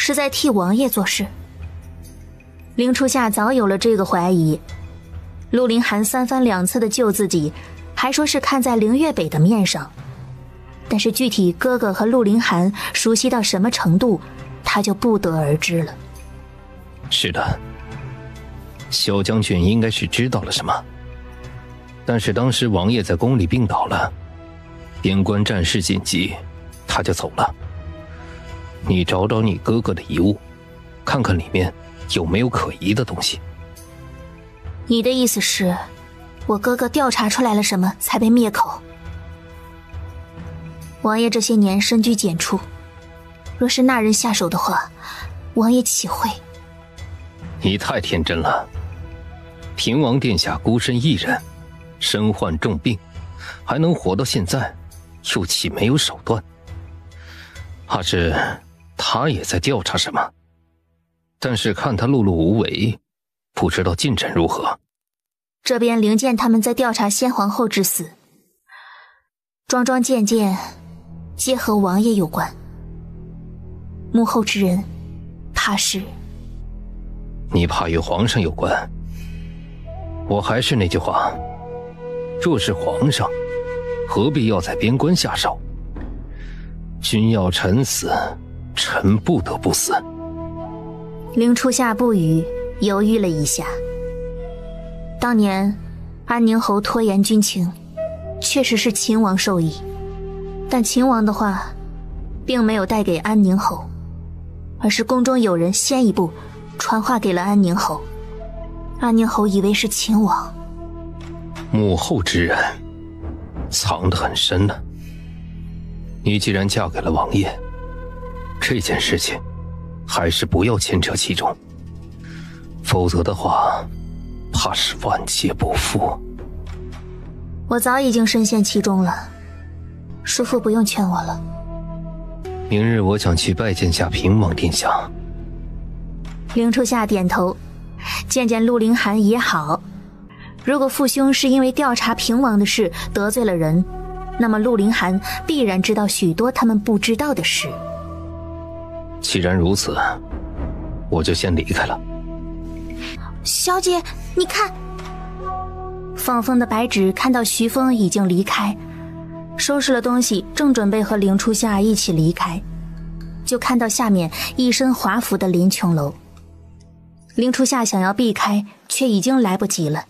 是在替王爷做事。凌初夏早有了这个怀疑，陆凌寒三番两次的救自己，还说是看在凌月北的面上，但是具体哥哥和陆凌寒熟悉到什么程度，他就不得而知了。是的，萧将军应该是知道了什么，但是当时王爷在宫里病倒了，边关战事紧急，他就走了。你找找你哥哥的遗物，看看里面有没有可疑的东西。你的意思是，我哥哥调查出来了什么才被灭口？王爷这些年深居简出，若是那人下手的话，王爷岂会？你太天真了。平王殿下孤身一人，身患重病，还能活到现在，又岂没有手段？怕是他也在调查什么，但是看他碌碌无为，不知道进展如何。这边灵剑他们在调查先皇后之死，桩桩件件皆和王爷有关，幕后之人怕是……你怕与皇上有关？我还是那句话，若是皇上，何必要在边关下手？君要臣死，臣不得不死。凌初夏不语，犹豫了一下。当年安宁侯拖延军情，确实是秦王授意，但秦王的话并没有带给安宁侯，而是宫中有人先一步传话给了安宁侯，安宁侯以为是秦王。幕后之人藏得很深呢。你既然嫁给了王爷，这件事情还是不要牵扯其中，否则的话，怕是万劫不复。我早已经深陷其中了，叔父不用劝我了。明日我想去拜见下平王殿下。凌初夏点头，见见陆凌寒也好。如果父兄是因为调查平王的事得罪了人，那么陆凌寒必然知道许多他们不知道的事。既然如此，我就先离开了。小姐，你看。放风的白芷看到徐峰已经离开，收拾了东西，正准备和凌初夏一起离开，就看到下面一身华服的林琼楼。凌初夏想要避开，却已经来不及了。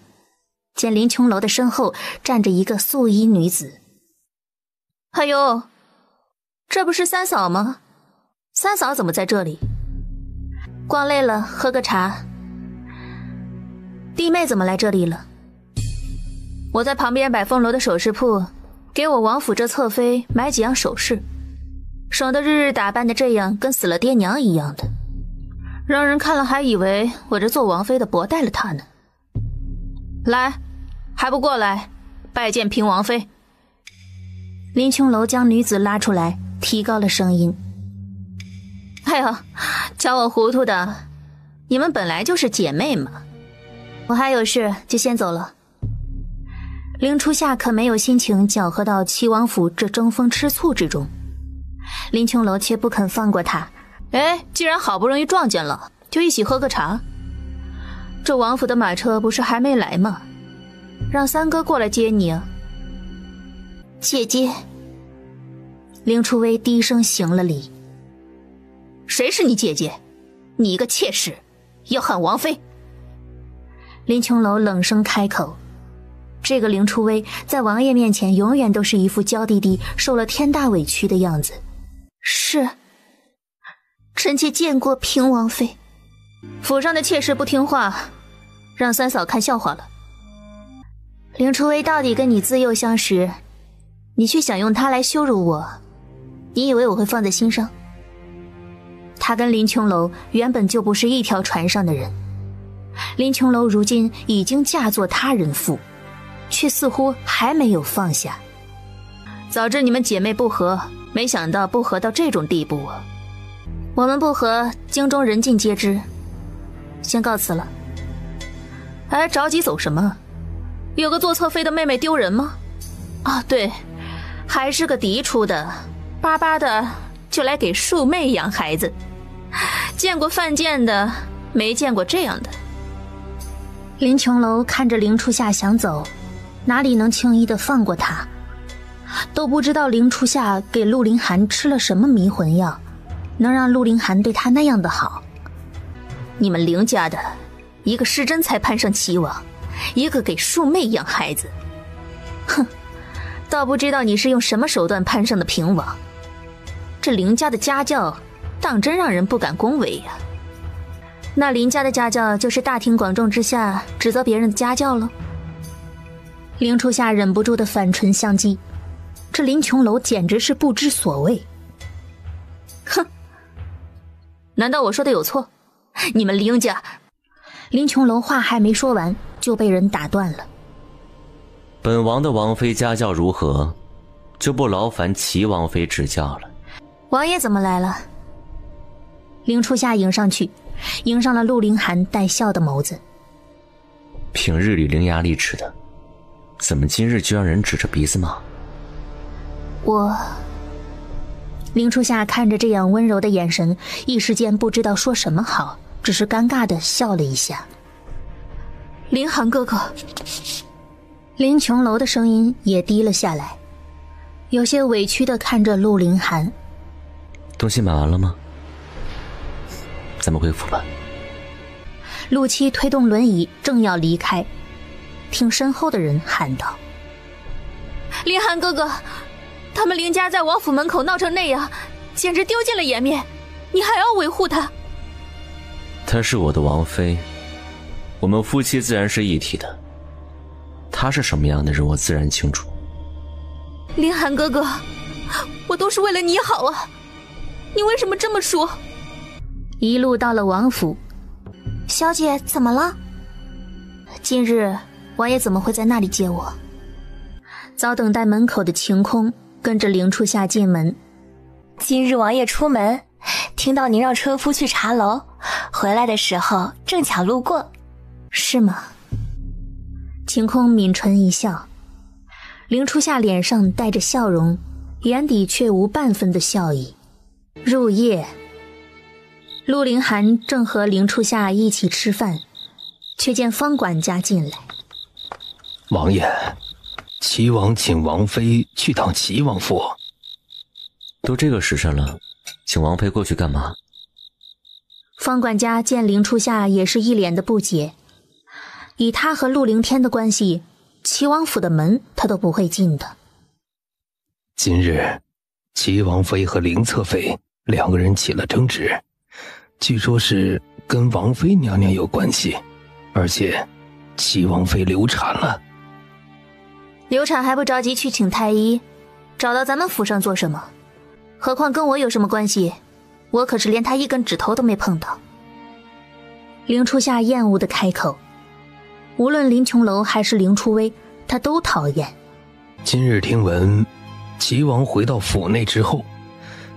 见林琼楼的身后站着一个素衣女子。哎呦，这不是三嫂吗？三嫂怎么在这里？逛累了，喝个茶。弟妹怎么来这里了？我在旁边百凤楼的首饰铺，给我王府这侧妃买几样首饰，省得日日打扮的这样，跟死了爹娘一样的，让人看了还以为我这做王妃的薄待了她呢。来，还不过来拜见平王妃？林琼楼将女子拉出来，提高了声音。哎呀，叫我糊涂的，你们本来就是姐妹嘛。我还有事，就先走了。凌初夏可没有心情搅和到齐王府这争风吃醋之中，林琼楼却不肯放过他。哎，既然好不容易撞见了，就一起喝个茶。这王府的马车不是还没来吗？让三哥过来接你啊。姐姐。凌初微低声行了礼。谁是你姐姐？你一个妾室，要喊王妃？林琼楼冷声开口。这个凌初微在王爷面前永远都是一副娇滴滴受了天大委屈的样子。是，臣妾见过平王妃。府上的妾室不听话，让三嫂看笑话了。凌初微到底跟你自幼相识，你却想用她来羞辱我，你以为我会放在心上？他跟林琼楼原本就不是一条船上的人，林琼楼如今已经嫁作他人妇，却似乎还没有放下。早知你们姐妹不和，没想到不和到这种地步啊！我们不和，京中人尽皆知。先告辞了。哎，着急走什么？有个做侧妃的妹妹丢人吗？啊，对，还是个嫡出的，巴巴的就来给庶妹养孩子。见过犯贱的，没见过这样的。林琼楼看着凌初夏想走，哪里能轻易的放过他？都不知道凌初夏给陆凌寒吃了什么迷魂药，能让陆凌寒对他那样的好。你们凌家的，一个失贞才攀上齐王，一个给庶妹养孩子。哼，倒不知道你是用什么手段攀上的平王。这凌家的家教，当真让人不敢恭维呀。那林家的家教就是大庭广众之下指责别人的家教了。凌初夏忍不住的反唇相讥，这林琼楼简直是不知所谓。哼，难道我说的有错？你们凌家……林琼楼话还没说完，就被人打断了。本王的王妃家教如何，就不劳烦齐王妃指教了。王爷怎么来了？凌初夏迎上去，迎上了陆凌寒带笑的眸子。平日里伶牙俐齿的，怎么今日就让人指着鼻子骂？凌初夏看着这样温柔的眼神，一时间不知道说什么好，只是尴尬地笑了一下。凌寒哥哥。林琼楼的声音也低了下来，有些委屈地看着陆凌寒。东西买完了吗？咱们回府吧。陆七推动轮椅正要离开，听身后的人喊道：凌寒哥哥，他们凌家在王府门口闹成那样，简直丢尽了颜面，你还要维护他？她是我的王妃，我们夫妻自然是一体的。她是什么样的人，我自然清楚。凌寒哥哥，我都是为了你好啊，你为什么这么说？一路到了王府。小姐怎么了？今日王爷怎么会在那里接我？早等待门口的晴空跟着凌初夏进门。今日王爷出门，听到您让车夫去茶楼，回来的时候正巧路过。是吗？晴空抿唇一笑，凌初夏脸上带着笑容，眼底却无半分的笑意。入夜，陆凌寒正和凌初夏一起吃饭，却见方管家进来。王爷，齐王请王妃去趟齐王府。都这个时辰了，请王妃过去干嘛？方管家见凌初夏也是一脸的不解，以他和陆凌天的关系，齐王府的门他都不会进的。今日齐王妃和凌侧妃两个人起了争执，据说是跟王妃娘娘有关系，而且齐王妃流产了。流产还不着急去请太医，找到咱们府上做什么？何况跟我有什么关系？我可是连他一根指头都没碰到。凌初夏厌恶地开口，无论林琼楼还是凌初微，他都讨厌。今日听闻齐王回到府内之后，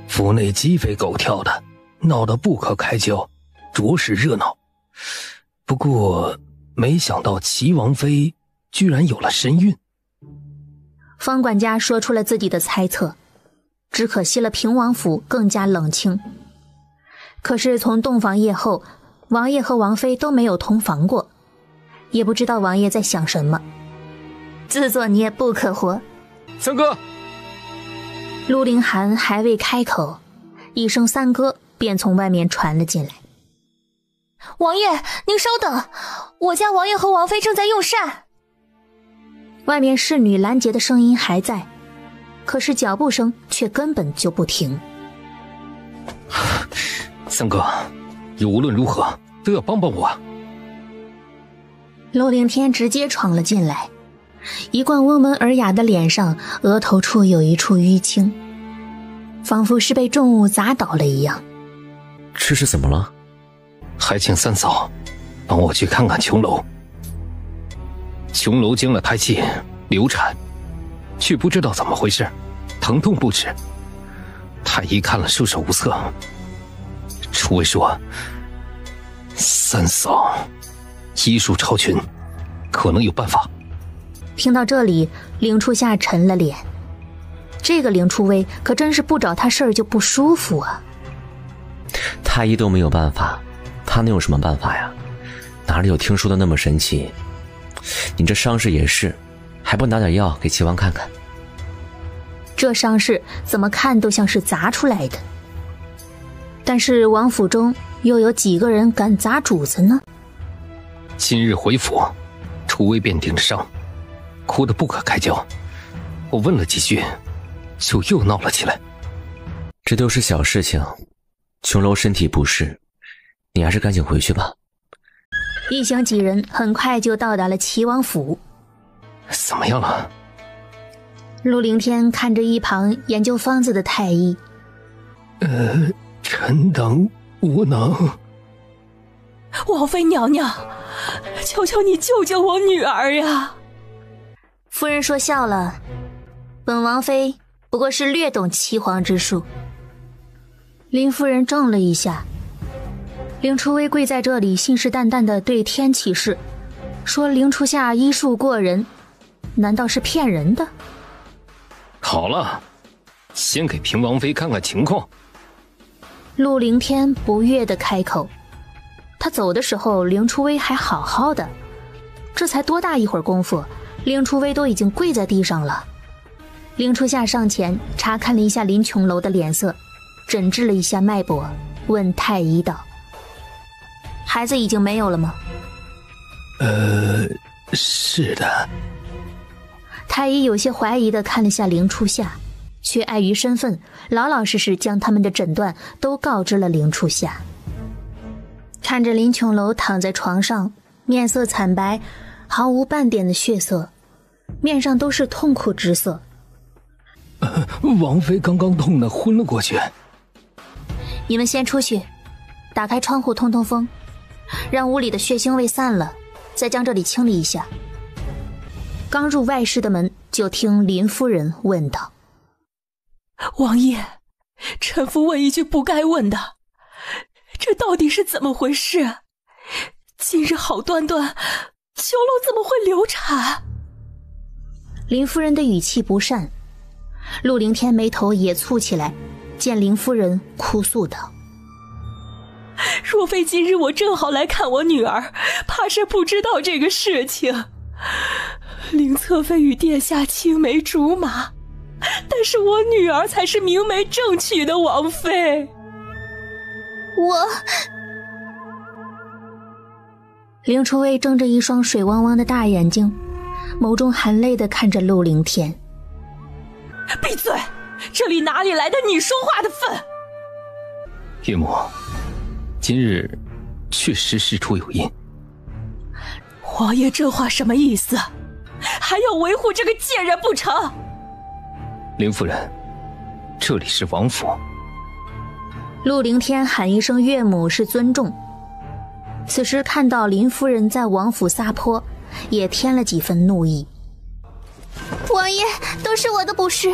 府内鸡飞狗跳的，闹得不可开交，着实热闹。不过没想到齐王妃居然有了身孕。方管家说出了自己的猜测，只可惜了平王府更加冷清。可是从洞房夜后，王爷和王妃都没有同房过，也不知道王爷在想什么。自作孽不可活。三哥。陆凌寒还未开口，一声三哥便从外面传了进来。王爷，您稍等，我家王爷和王妃正在用膳。外面侍女拦截的声音还在，可是脚步声却根本就不停。三哥，你无论如何都要帮帮我。陆凌天直接闯了进来，一贯温文尔雅的脸上额头处有一处淤青，仿佛是被重物砸倒了一样。这是怎么了？还请三嫂帮我去看看琼楼。琼楼经了胎气，流产，却不知道怎么回事，疼痛不止。太医看了束手无策。初微说，三嫂医术超群，可能有办法。听到这里，凌初夏沉了脸。这个凌初微可真是不找他事儿就不舒服啊。太医都没有办法，他能有什么办法呀？哪里有听说的那么神奇？你这伤势也是，还不拿点药给齐王看看？这伤势怎么看都像是砸出来的。但是王府中又有几个人敢砸主子呢？今日回府，初微便顶着伤，哭得不可开交。我问了几句，就又闹了起来。这都是小事情，琼楼身体不适，你还是赶紧回去吧。一行几人很快就到达了齐王府。怎么样了？陆凌天看着一旁研究方子的太医，臣等无能。王妃娘娘，求求你救救我女儿呀！夫人说笑了，本王妃不过是略懂岐黄之术。林夫人怔了一下，凌初微跪在这里信誓旦旦地对天起誓，说凌初夏医术过人，难道是骗人的？好了，先给平王妃看看情况。陆凌天不悦地开口。他走的时候凌初微还好好的，这才多大一会儿功夫，凌初微都已经跪在地上了。凌初夏上前查看了一下林琼楼的脸色，诊治了一下脉搏，问太医道：孩子已经没有了吗？是的。太医有些怀疑地看了下凌初夏，却碍于身份，老老实实将他们的诊断都告知了凌初夏。看着林琼楼躺在床上，面色惨白，毫无半点的血色，面上都是痛苦之色。王妃刚刚痛得昏了过去。你们先出去，打开窗户通通风，让屋里的血腥味散了，再将这里清理一下。刚入外室的门，就听林夫人问道：王爷，臣妇问一句不该问的，这到底是怎么回事？今日好端端，秋楼怎么会流产？林夫人的语气不善，陆凌天眉头也蹙起来，见林夫人哭诉道：若非今日我正好来看我女儿，怕是不知道这个事情。林侧妃与殿下青梅竹马，但是我女儿才是明媒正娶的王妃。凌初微睁着一双水汪汪的大眼睛，眸中含泪地看着陆凌天。闭嘴！这里哪里来的你说话的份？岳母，今日确实事出有因。王爷这话什么意思？还要维护这个贱人不成？林夫人，这里是王府。陆凌天喊一声岳母是尊重，此时看到林夫人在王府撒泼，也添了几分怒意。王爷，都是我的不是。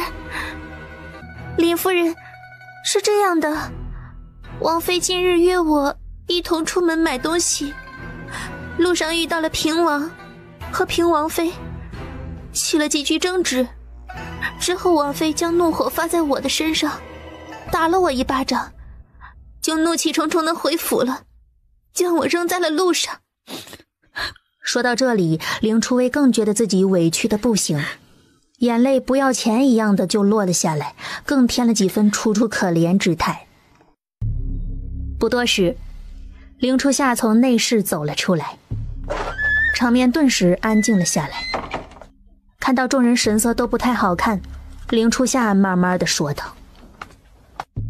林夫人，是这样的，王妃今日约我一同出门买东西，路上遇到了平王和平王妃，起了几句争执，之后王妃将怒火发在我的身上，打了我一巴掌，就怒气冲冲地回府了，将我扔在了路上。说到这里，凌初微更觉得自己委屈的不行，眼泪不要钱一样的就落了下来，更添了几分楚楚可怜之态。不多时，凌初夏从内室走了出来，场面顿时安静了下来。看到众人神色都不太好看，凌初夏慢慢的说道：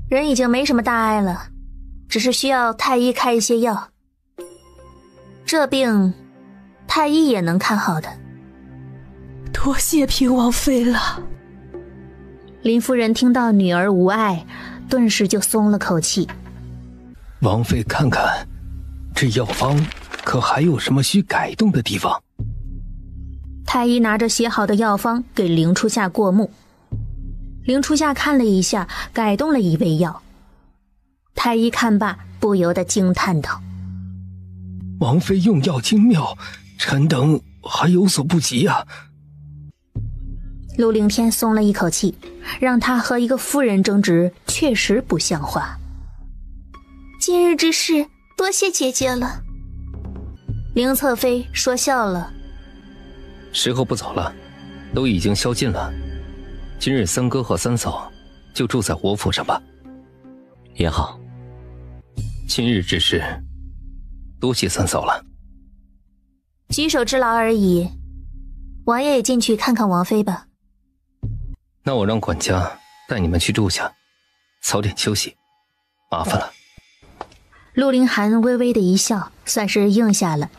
人已经没什么大碍了，只是需要太医开一些药，这病太医也能看好的。多谢平王妃了。林夫人听到女儿无碍，顿时就松了口气。王妃看看，这药方可还有什么需改动的地方？太医拿着写好的药方给凌初夏过目，凌初夏看了一下，改动了一味药。太医看罢，不由得惊叹道：王妃用药精妙，臣等还有所不及啊。陆凌天松了一口气，让他和一个妇人争执确实不像话。今日之事，多谢姐姐了。凌侧妃说笑了。时候不早了，都已经宵禁了。今日三哥和三嫂就住在我府上吧。也好。今日之事，多谢三嫂了。举手之劳而已。王爷也进去看看王妃吧。那我让管家带你们去住下，早点休息，麻烦了。陆凌寒微微的一笑，算是应下了。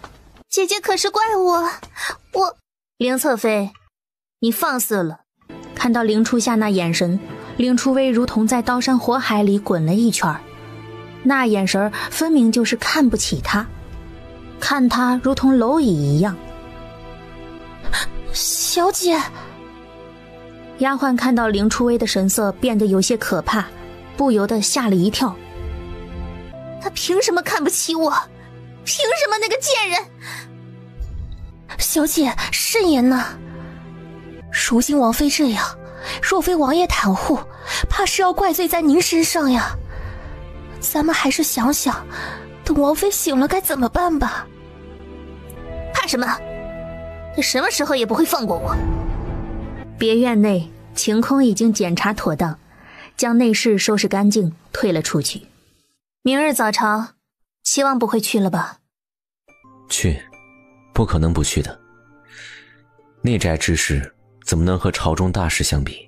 姐姐可是怪我。凌侧妃，你放肆了。看到凌初夏那眼神，凌初微如同在刀山火海里滚了一圈，那眼神分明就是看不起他，看他如同蝼蚁一样。小姐，丫鬟看到凌初微的神色变得有些可怕，不由得吓了一跳。他凭什么看不起我？凭什么那个贱人？小姐慎言呐！如今王妃这样，若非王爷袒护，怕是要怪罪在您身上呀。咱们还是想想，等王妃醒了该怎么办吧。怕什么？他什么时候也不会放过我。别院内，晴空已经检查妥当，将内侍收拾干净，退了出去。明日早朝，希望不会去了吧？去，不可能不去的。内宅之事怎么能和朝中大事相比？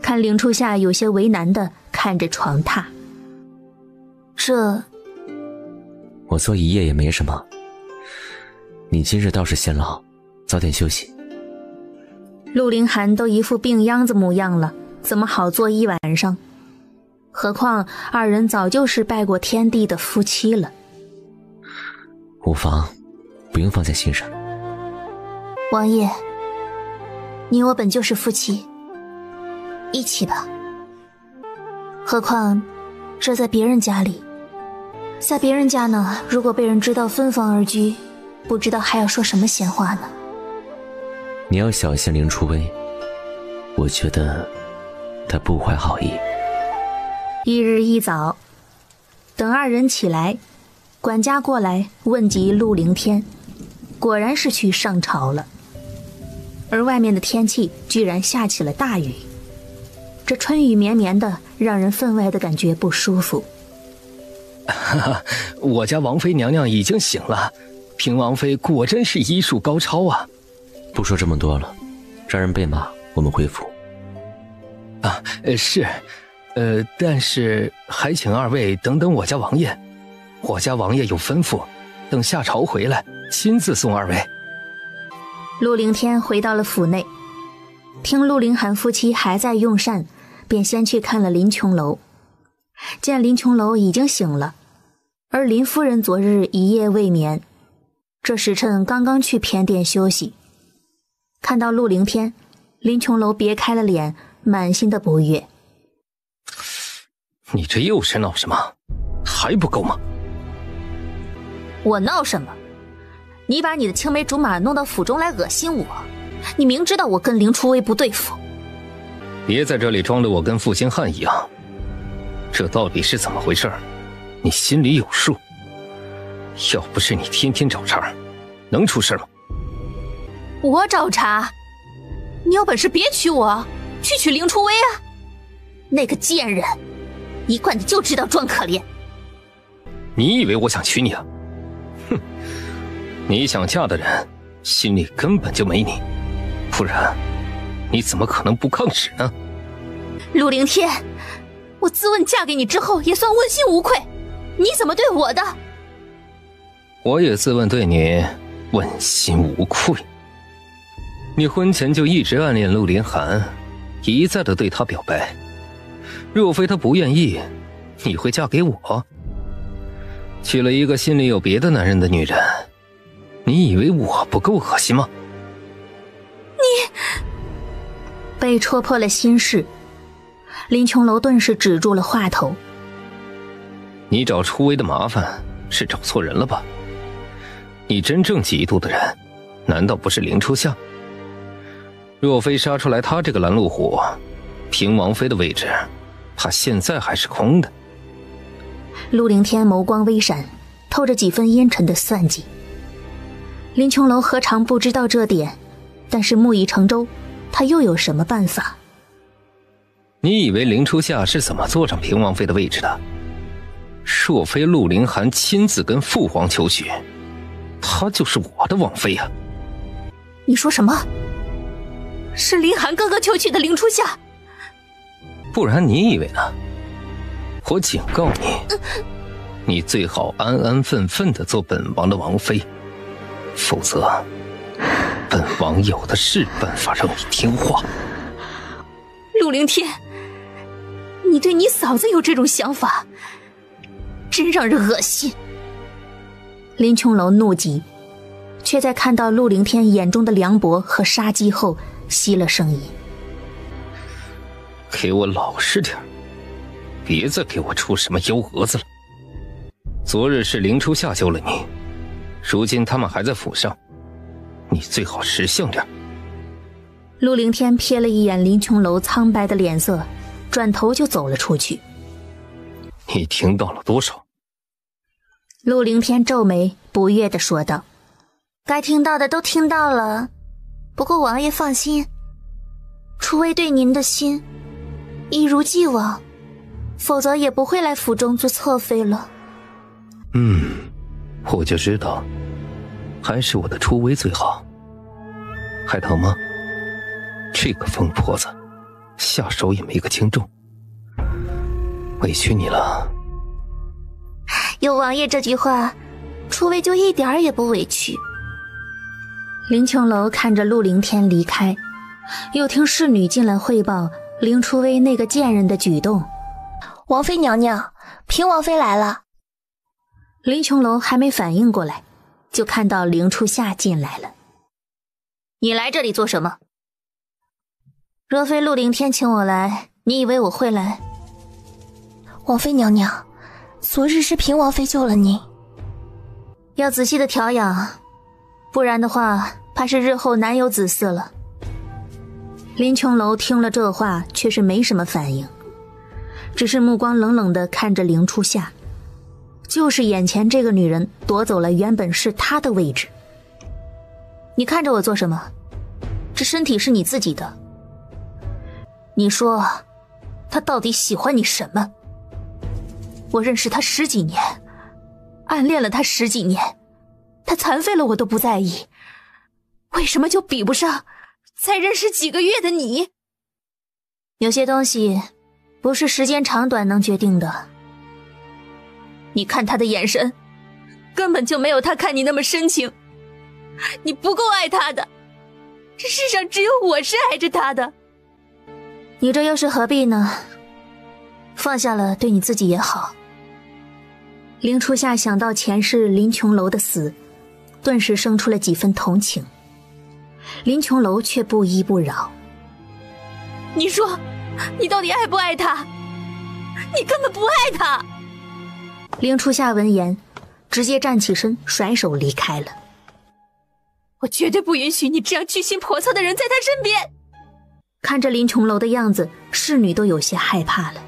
看凌初夏有些为难地看着床榻。这……我做一夜也没什么。你今日倒是辛劳，早点休息。陆凌寒都一副病秧子模样了，怎么好坐一晚上？何况二人早就是拜过天地的夫妻了。无妨，不用放在心上。王爷，你我本就是夫妻，一起吧。何况这在别人家里，在别人家呢，如果被人知道分房而居，不知道还要说什么闲话呢。你要小心凌初微，我觉得他不怀好意。一日一早，等二人起来，管家过来问及陆凌天，果然是去上朝了。而外面的天气居然下起了大雨，这春雨绵绵的，让人分外的感觉不舒服。我家王妃娘娘已经醒了，平王妃果真是医术高超啊。不说这么多了，让人备马，我们回府。是，但是还请二位等等我家王爷，我家王爷有吩咐，等下朝回来亲自送二位。陆凌天回到了府内，听陆凌寒夫妻还在用膳，便先去看了林琼楼。见林琼楼已经醒了，而林夫人昨日一夜未眠，这时辰刚刚去偏殿休息。看到陆凌天，林琼楼别开了脸，满心的不悦。你这又是闹什么？还不够吗？我闹什么？你把你的青梅竹马弄到府中来恶心我，你明知道我跟凌初微不对付。别在这里装得我跟负心汉一样，这到底是怎么回事？你心里有数。要不是你天天找茬，能出事吗？我找茬？你有本事别娶我，去娶凌初微啊！那个贱人，一贯的就知道装可怜。你以为我想娶你啊？哼，你想嫁的人心里根本就没你，不然你怎么可能不抗旨呢？陆凌天，我自问嫁给你之后也算问心无愧，你怎么对我的？我也自问对你问心无愧。你婚前就一直暗恋陆凌寒，一再的对他表白，若非他不愿意，你会嫁给我？娶了一个心里有别的男人的女人，你以为我不够恶心吗？你被戳破了心事，林琼楼顿时止住了话头。你找初微的麻烦是找错人了吧？你真正嫉妒的人难道不是凌初夏？若非杀出来他这个拦路虎，平王妃的位置怕现在还是空的。陆凌天眸光微闪，透着几分阴沉的算计。林琼楼何尝不知道这点，但是木已成舟，他又有什么办法？你以为林初夏是怎么坐上平王妃的位置的？若非陆凌寒亲自跟父皇求娶，她就是我的王妃啊！你说什么？是凌寒哥哥求娶的林初夏？不然你以为呢？我警告你，你最好安安分分地做本王的王妃，否则本王有的是办法让你听话。陆凌天，你对你嫂子有这种想法，真让人恶心。林琼楼怒极，却在看到陆凌天眼中的凉薄和杀机后息了声音。给我老实点，别再给我出什么幺蛾子了。昨日是林初夏救了你，如今他们还在府上，你最好识相点。陆凌天瞥了一眼林琼楼苍白的脸色，转头就走了出去。你听到了多少？陆凌天皱眉不悦地说道：该听到的都听到了，不过王爷放心，初微对您的心一如既往，否则也不会来府中做侧妃了。我就知道还是我的初微最好。还疼吗？这个疯婆子下手也没个轻重，委屈你了。有王爷这句话，初微就一点儿也不委屈。林琼楼看着陆凌天离开，又听侍女进来汇报林初微那个贱人的举动。王妃娘娘，平王妃来了。林琼楼还没反应过来，就看到林初夏进来了。你来这里做什么？若非陆凌天请我来，你以为我会来？王妃娘娘，昨日是平王妃救了您，要仔细的调养，不然的话怕是日后难有子嗣了。林琼楼听了这话却是没什么反应，只是目光冷冷地看着林初夏，就是眼前这个女人夺走了原本是她的位置。你看着我做什么？这身体是你自己的，你说她到底喜欢你什么？我认识她10几年，暗恋了她10几年，她残废了我都不在意，为什么就比不上才认识几个月的你？有些东西不是时间长短能决定的。你看他的眼神，根本就没有他看你那么深情。你不够爱他的，这世上只有我是爱着他的。你这又是何必呢？放下了对你自己也好。林初夏想到前世林琼楼的死，顿时生出了几分同情。林琼楼却不依不饶。你说你到底爱不爱他？你根本不爱他。林初夏闻言直接站起身，甩手离开了。我绝对不允许你这样居心叵测的人在他身边。看着林琼楼的样子，侍女都有些害怕了。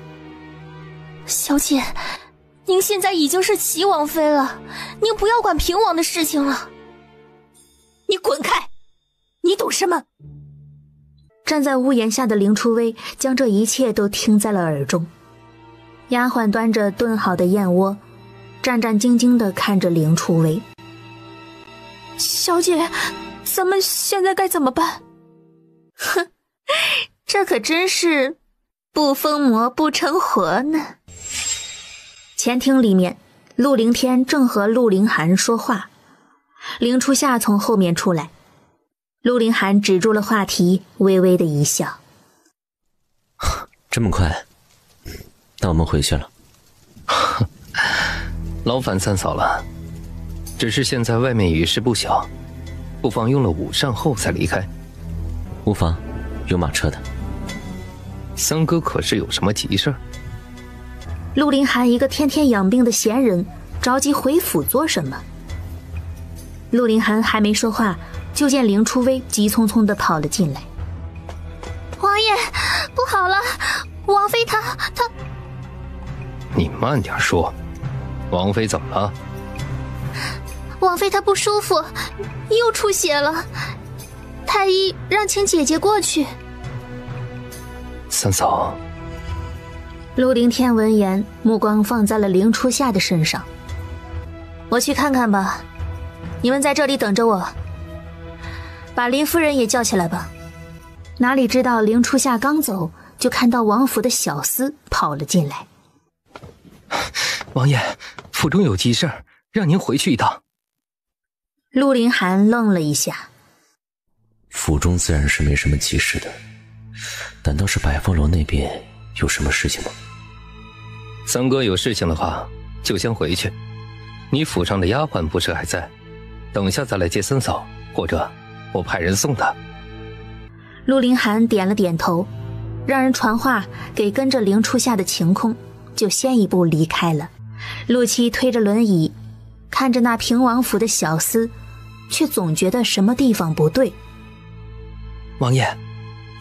小姐，您现在已经是齐王妃了，您不要管平王的事情了。你滚开，你懂什么？站在屋檐下的林初微将这一切都听在了耳中。丫鬟端着炖好的燕窝，战战兢兢地看着林初微。小姐，咱们现在该怎么办？哼，这可真是不疯魔不成活呢。前厅里面，陆凌天正和陆凌寒说话，林初夏从后面出来，陆凌寒止住了话题，微微的一笑。这么快？那我们回去了。劳烦三嫂了，只是现在外面雨势不小，不妨用了午膳后再离开。无妨，有马车的。三哥可是有什么急事儿？陆凌寒一个天天养病的闲人，着急回府做什么？陆凌寒还没说话，就见林初微急匆匆地跑了进来。王爷，不好了，王妃她……你慢点说，王妃怎么了？王妃她不舒服，又出血了。太医让请姐姐过去。三嫂。陆凌天闻言，目光放在了凌初夏的身上。我去看看吧，你们在这里等着我。把林夫人也叫起来吧。哪里知道凌初夏刚走，就看到王府的小厮跑了进来。王爷，府中有急事，让您回去一趟。陆凌寒愣了一下。府中自然是没什么急事的，难道是百凤楼那边有什么事情吗？三哥有事情的话，就先回去。你府上的丫鬟不是还在？等下再来接三嫂，或者我派人送她。陆凌寒点了点头，让人传话给跟着凌初夏的晴空，就先一步离开了。陆七推着轮椅，看着那平王府的小厮，却总觉得什么地方不对。王爷，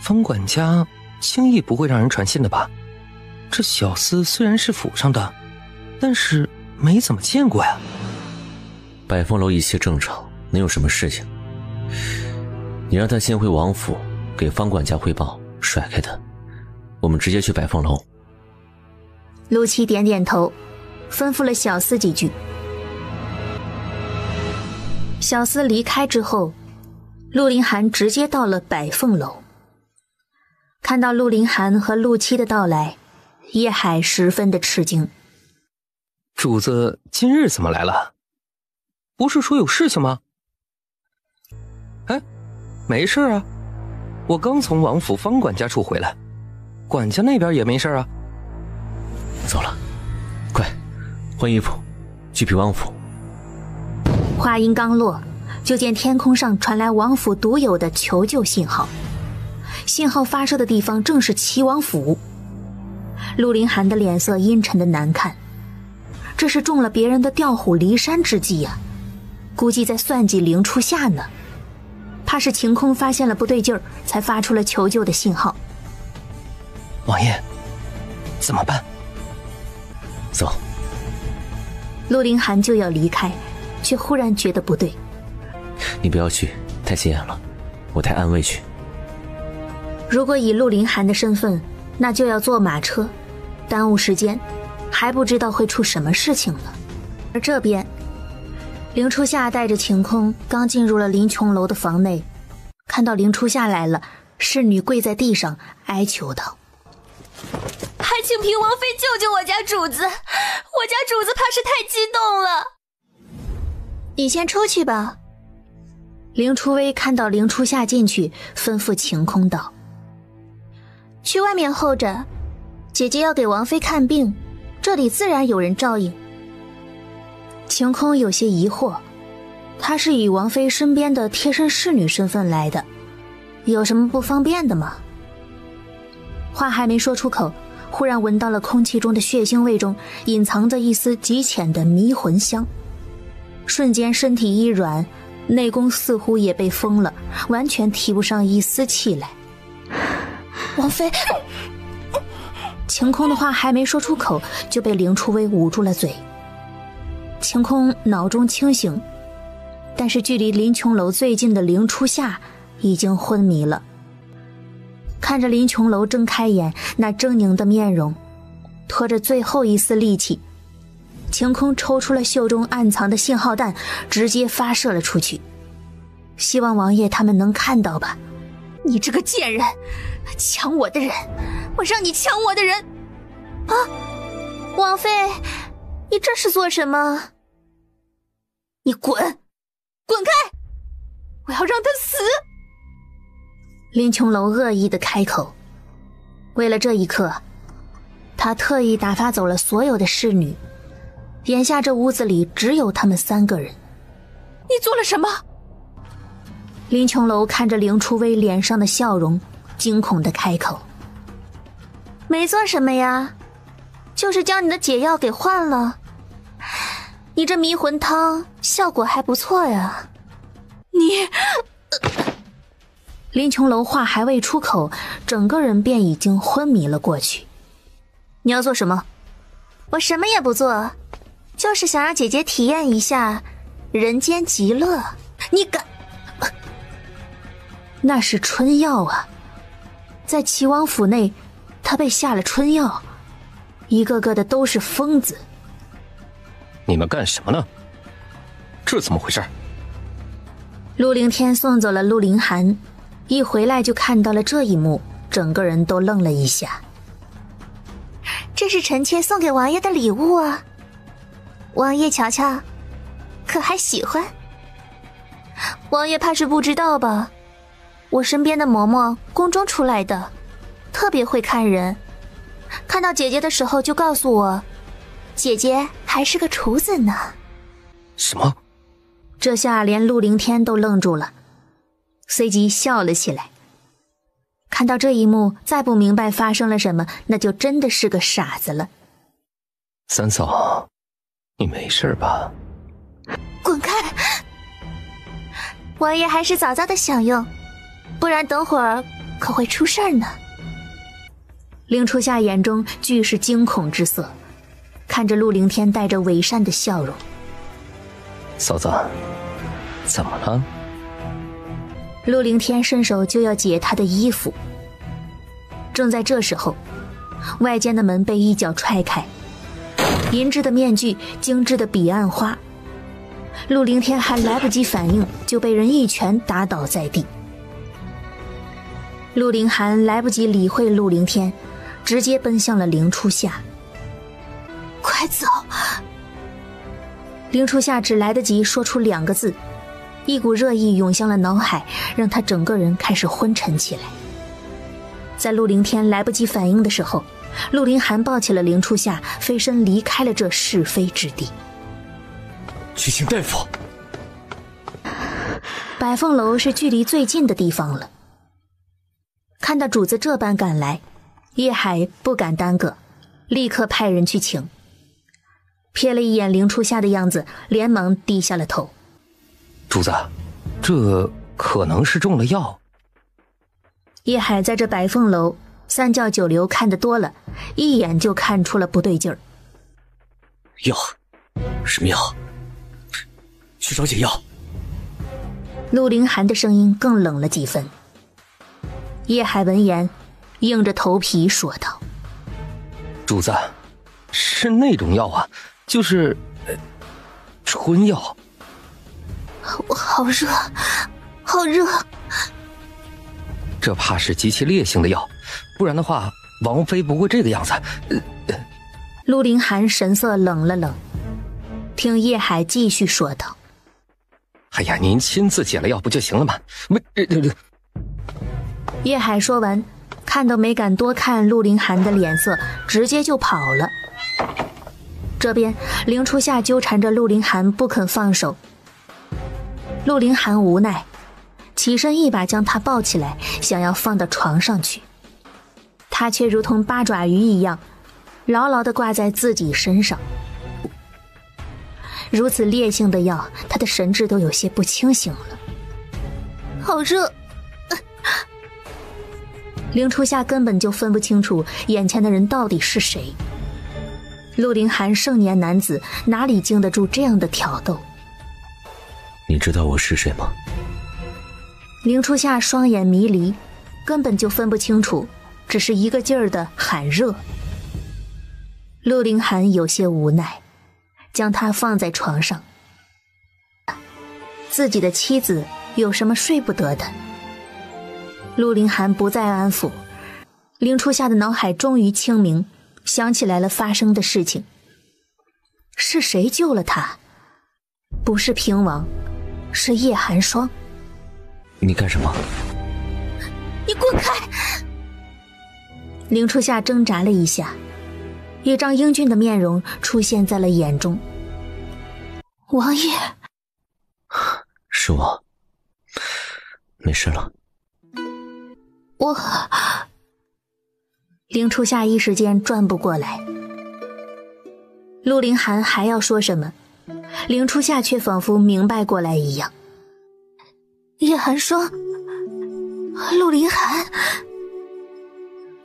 方管家轻易不会让人传信的吧？这小厮虽然是府上的，但是没怎么见过呀。百凤楼一切正常，能有什么事情？你让他先回王府给方管家汇报，甩开他，我们直接去百凤楼。陆七点点头，吩咐了小厮几句。小厮离开之后，陆凌寒直接到了百凤楼。看到陆凌寒和陆七的到来，叶海十分的吃惊。主子今日怎么来了？不是说有事情吗？哎，没事啊，我刚从王府方管家处回来，管家那边也没事啊。走了，快换衣服，去平王府。话音刚落，就见天空上传来王府独有的求救信号。信号发射的地方正是齐王府。陆凌寒的脸色阴沉的难看，这是中了别人的调虎离山之计啊，估计在算计凌初夏呢。怕是晴空发现了不对劲儿，才发出了求救的信号。王爷，怎么办？走。陆凌寒就要离开，却忽然觉得不对。你不要去，太显眼了，我带暗卫去。如果以陆凌寒的身份，那就要坐马车，耽误时间，还不知道会出什么事情了。而这边，凌初夏带着晴空刚进入了林琼楼的房内，看到凌初夏来了，侍女跪在地上哀求道：还请平王妃救救我家主子，我家主子怕是太激动了。你先出去吧。凌初微看到凌初夏进去，吩咐晴空道：去外面候着，姐姐要给王妃看病，这里自然有人照应。晴空有些疑惑，她是以王妃身边的贴身侍女身份来的，有什么不方便的吗？话还没说出口，忽然闻到了空气中的血腥味中隐藏着一丝极浅的迷魂香，瞬间身体一软，内宫似乎也被封了，完全提不上一丝气来。王妃，晴空的话还没说出口，就被凌初微捂住了嘴。晴空脑中清醒，但是距离林琼楼最近的凌初夏已经昏迷了。看着林琼楼睁开眼，那狰狞的面容，拖着最后一丝力气，晴空抽出了袖中暗藏的信号弹，直接发射了出去。希望王爷他们能看到吧。你这个贱人，抢我的人，我让你抢我的人！啊，王妃，你这是做什么？你滚，滚开！我要让他死！林琼楼恶意的开口。为了这一刻，他特意打发走了所有的侍女，眼下这屋子里只有他们3个人。你做了什么？林琼楼看着凌初微脸上的笑容，惊恐地开口：没做什么呀，就是将你的解药给换了。你这迷魂汤效果还不错呀。你……林琼楼话还未出口，整个人便已经昏迷了过去。你要做什么？我什么也不做，就是想让姐姐体验一下人间极乐。你敢？那是春药啊！在齐王府内，他被下了春药，一个个的都是疯子。你们干什么呢？这怎么回事？陆凌天送走了陆凌寒，一回来就看到了这一幕，整个人都愣了一下。这是臣妾送给王爷的礼物啊，王爷瞧瞧，可还喜欢？王爷怕是不知道吧，我身边的嬷嬷宫中出来的，特别会看人，看到姐姐的时候就告诉我，姐姐还是个厨子呢。什么？这下连陆凌天都愣住了，随即笑了起来。看到这一幕，再不明白发生了什么，那就真的是个傻子了。三嫂，你没事吧？滚开！王爷还是早早的享用，不然等会儿可会出事儿呢。令初夏眼中俱是惊恐之色，看着陆凌天带着伪善的笑容。嫂子，怎么了？陆凌天伸手就要解他的衣服，正在这时候，外间的门被一脚踹开，银质的面具，精致的彼岸花，陆凌天还来不及反应，就被人一拳打倒在地。陆凌寒来不及理会陆凌天，直接奔向了凌初夏。快走！凌初夏只来得及说出2个字，一股热意涌向了脑海，让他整个人开始昏沉起来。在陆凌天来不及反应的时候，陆凌寒抱起了凌初夏，飞身离开了这是非之地。去请大夫。百凤楼是距离最近的地方了，看到主子这般赶来，叶海不敢耽搁，立刻派人去请。瞥了一眼凌初夏的样子，连忙低下了头。主子，这可能是中了药。叶海在这百凤楼三教九流看得多了，一眼就看出了不对劲儿。药？什么药？去找解药。陆凌寒的声音更冷了几分。叶海闻言硬着头皮说道：主子，是那种药啊，就是春药。好热，好热。这怕是极其烈性的药，不然的话王妃不会这个样子。陆凌寒神色冷了冷，听叶海继续说道：哎呀，您亲自解了药不就行了吗？叶海说完，看都没敢多看陆凌寒的脸色，直接就跑了。这边凌初夏纠缠着陆凌寒不肯放手，陆凌寒无奈，起身一把将他抱起来，想要放到床上去，他却如同八爪鱼一样牢牢地挂在自己身上。如此烈性的药，他的神智都有些不清醒了。好热！凌初夏根本就分不清楚眼前的人到底是谁。陆凌寒盛年男子，哪里经得住这样的挑逗？你知道我是谁吗？凌初夏双眼迷离，根本就分不清楚，只是一个劲儿的喊热。陆凌寒有些无奈，将他放在床上。自己的妻子有什么睡不得的？陆凌寒不再安抚，凌初夏的脑海终于清明，想起来了发生的事情。是谁救了他？不是平王，是叶寒霜。你干什么？你滚开！凌初夏挣扎了一下，一张英俊的面容出现在了眼中。王爷，是我，没事了。凌初夏一时间转不过来。陆凌寒还要说什么，凌初夏却仿佛明白过来一样。叶寒霜，陆凌寒，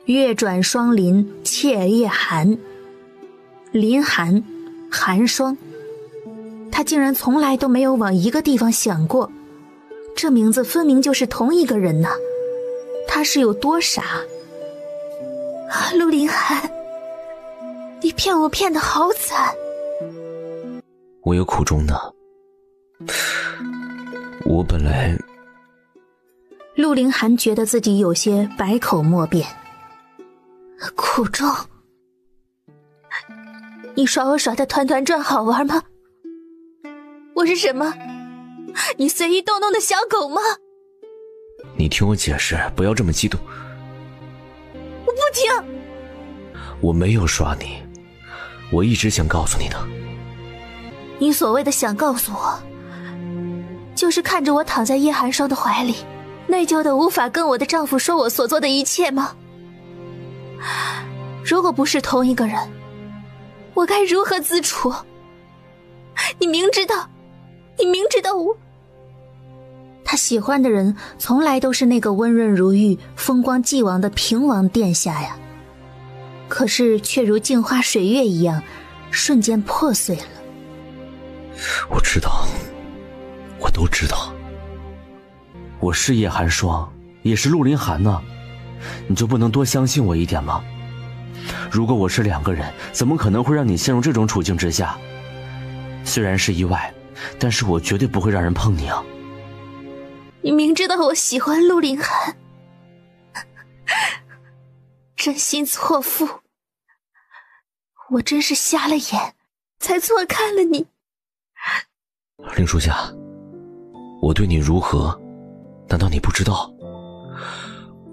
月转霜林，妾叶寒，林寒，寒霜，他竟然从来都没有往一个地方想过，这名字分明就是同一个人呢。他是有多傻？陆凌寒，你骗我骗得好惨。我有苦衷的。我本来……陆凌寒觉得自己有些百口莫辩。苦衷？你耍我耍的团团转好玩吗？我是什么？你随意逗弄的小狗吗？你听我解释，不要这么激动。我不听。我没有耍你，我一直想告诉你的。你所谓的想告诉我，就是看着我躺在叶寒霜的怀里，内疚的无法跟我的丈夫说我所做的一切吗？如果不是同一个人，我该如何自处？你明知道我……他喜欢的人从来都是那个温润如玉、风光既往的平王殿下呀，可是却如镜花水月一样，瞬间破碎了。我知道，我都知道。我是叶寒霜，也是陆凌寒呢，你就不能多相信我一点吗？如果我是两个人，怎么可能会让你陷入这种处境之下？虽然是意外，但是我绝对不会让人碰你啊。你明知道我喜欢陆凌寒，真心错付，我真是瞎了眼，才错看了你。令初夏，我对你如何，难道你不知道？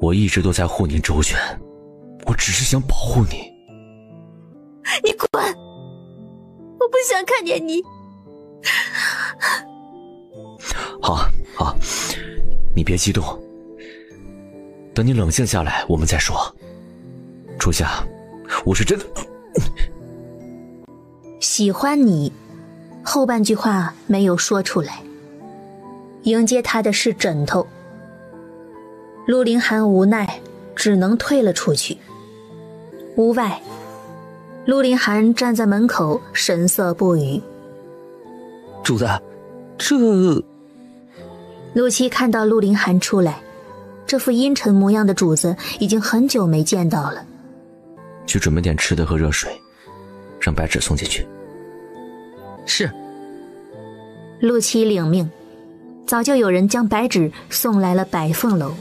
我一直都在护你周全，我只是想保护你。你滚！我不想看见你。好，你别激动，等你冷静下来我们再说。初夏，我是真的喜欢你，后半句话没有说出来。迎接他的是枕头。陆凌寒无奈，只能退了出去。屋外，陆凌寒站在门口，神色不语。主子，这……陆七看到陆凌寒出来，这副阴沉模样的主子已经很久没见到了。去准备点吃的和热水，让白芷送进去。是。陆七领命，早就有人将白芷送来了百凤楼。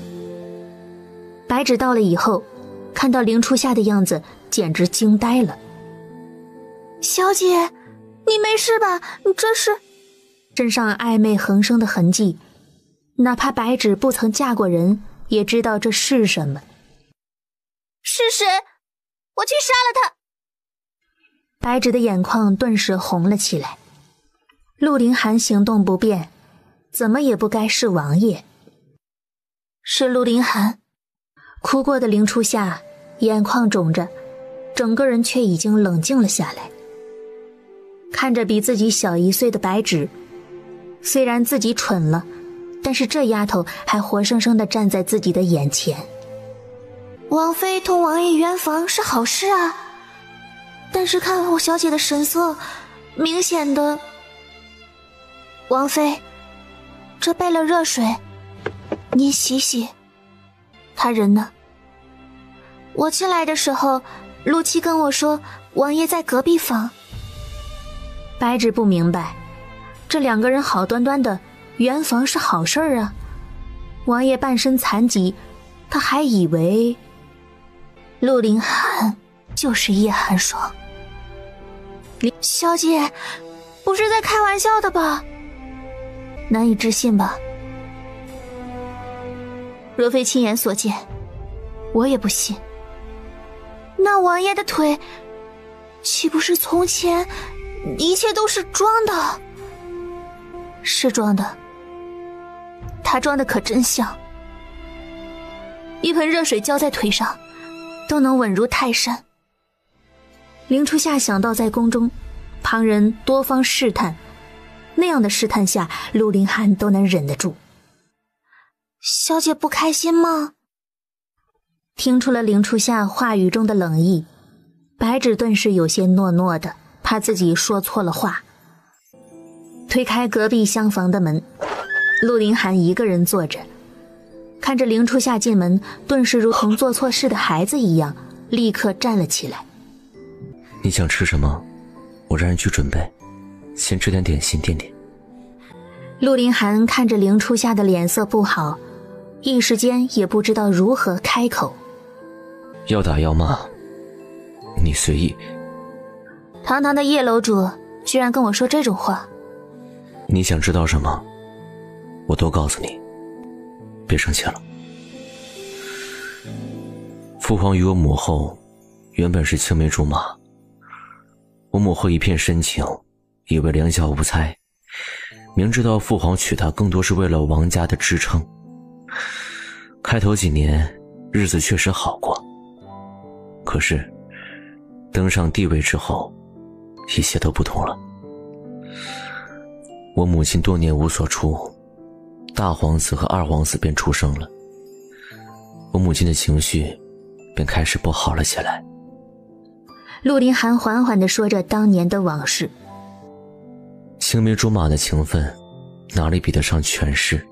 白芷到了以后，看到凌初夏的样子，简直惊呆了。小姐，你没事吧？你这是……身上暧昧横生的痕迹，哪怕白芷不曾嫁过人，也知道这是什么。是谁？我去杀了他！白芷的眼眶顿时红了起来。陆凌寒行动不便，怎么也不该是王爷。是陆凌寒。哭过的凌初夏眼眶肿着，整个人却已经冷静了下来。看着比自己小1岁的白芷，虽然自己蠢了，但是这丫头还活生生地站在自己的眼前。王妃同王爷圆房是好事啊，但是看我小姐的神色，明显的……王妃，这备了热水，您洗洗。他人呢？我进来的时候，陆七跟我说王爷在隔壁房。白芷不明白，这两个人好端端的圆房是好事儿啊，王爷半身残疾，他还以为陆凌寒就是叶寒霜。小姐，不是在开玩笑的吧？难以置信吧？若非亲眼所见，我也不信。那王爷的腿，岂不是从前一切都是装的？是装的，他装的可真像。一盆热水浇在腿上，都能稳如泰山。凌初夏想到在宫中，旁人多方试探，那样的试探下，陆凌寒都能忍得住。小姐不开心吗？听出了凌初夏话语中的冷意，白芷顿时有些糯糯的，怕自己说错了话。推开隔壁厢房的门，陆凌寒一个人坐着，看着凌初夏进门，顿时如同做错事的孩子一样，立刻站了起来。你想吃什么？我让人去准备，先吃点点心垫垫。陆凌寒看着凌初夏的脸色不好，一时间也不知道如何开口。要打要骂，你随意。堂堂的叶楼主居然跟我说这种话。你想知道什么，我都告诉你，别生气了。父皇与我母后原本是青梅竹马，我母后一片深情，以为两小无猜，明知道父皇娶她更多是为了王家的支撑。开头几年日子确实好过，可是登上帝位之后，一切都不同了。我母亲多年无所出，大皇子和二皇子便出生了，我母亲的情绪便开始不好了起来。陆凌寒缓缓地说着当年的往事。青梅竹马的情分哪里比得上权势？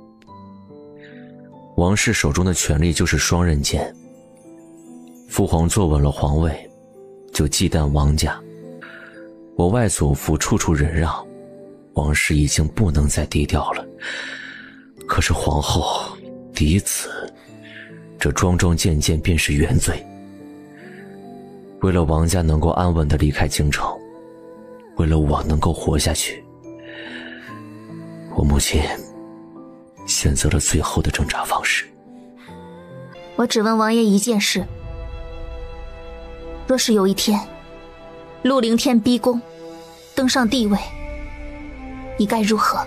王室手中的权力就是双刃剑，父皇坐稳了皇位，就忌惮王家。我外祖父处处忍让，王室已经不能再低调了。可是皇后嫡子，这桩桩件件便是原罪。为了王家能够安稳地离开京城，为了我能够活下去，我母亲选择了最后的挣扎方式。我只问王爷一件事，若是有一天陆凌天逼宫登上帝位，你该如何？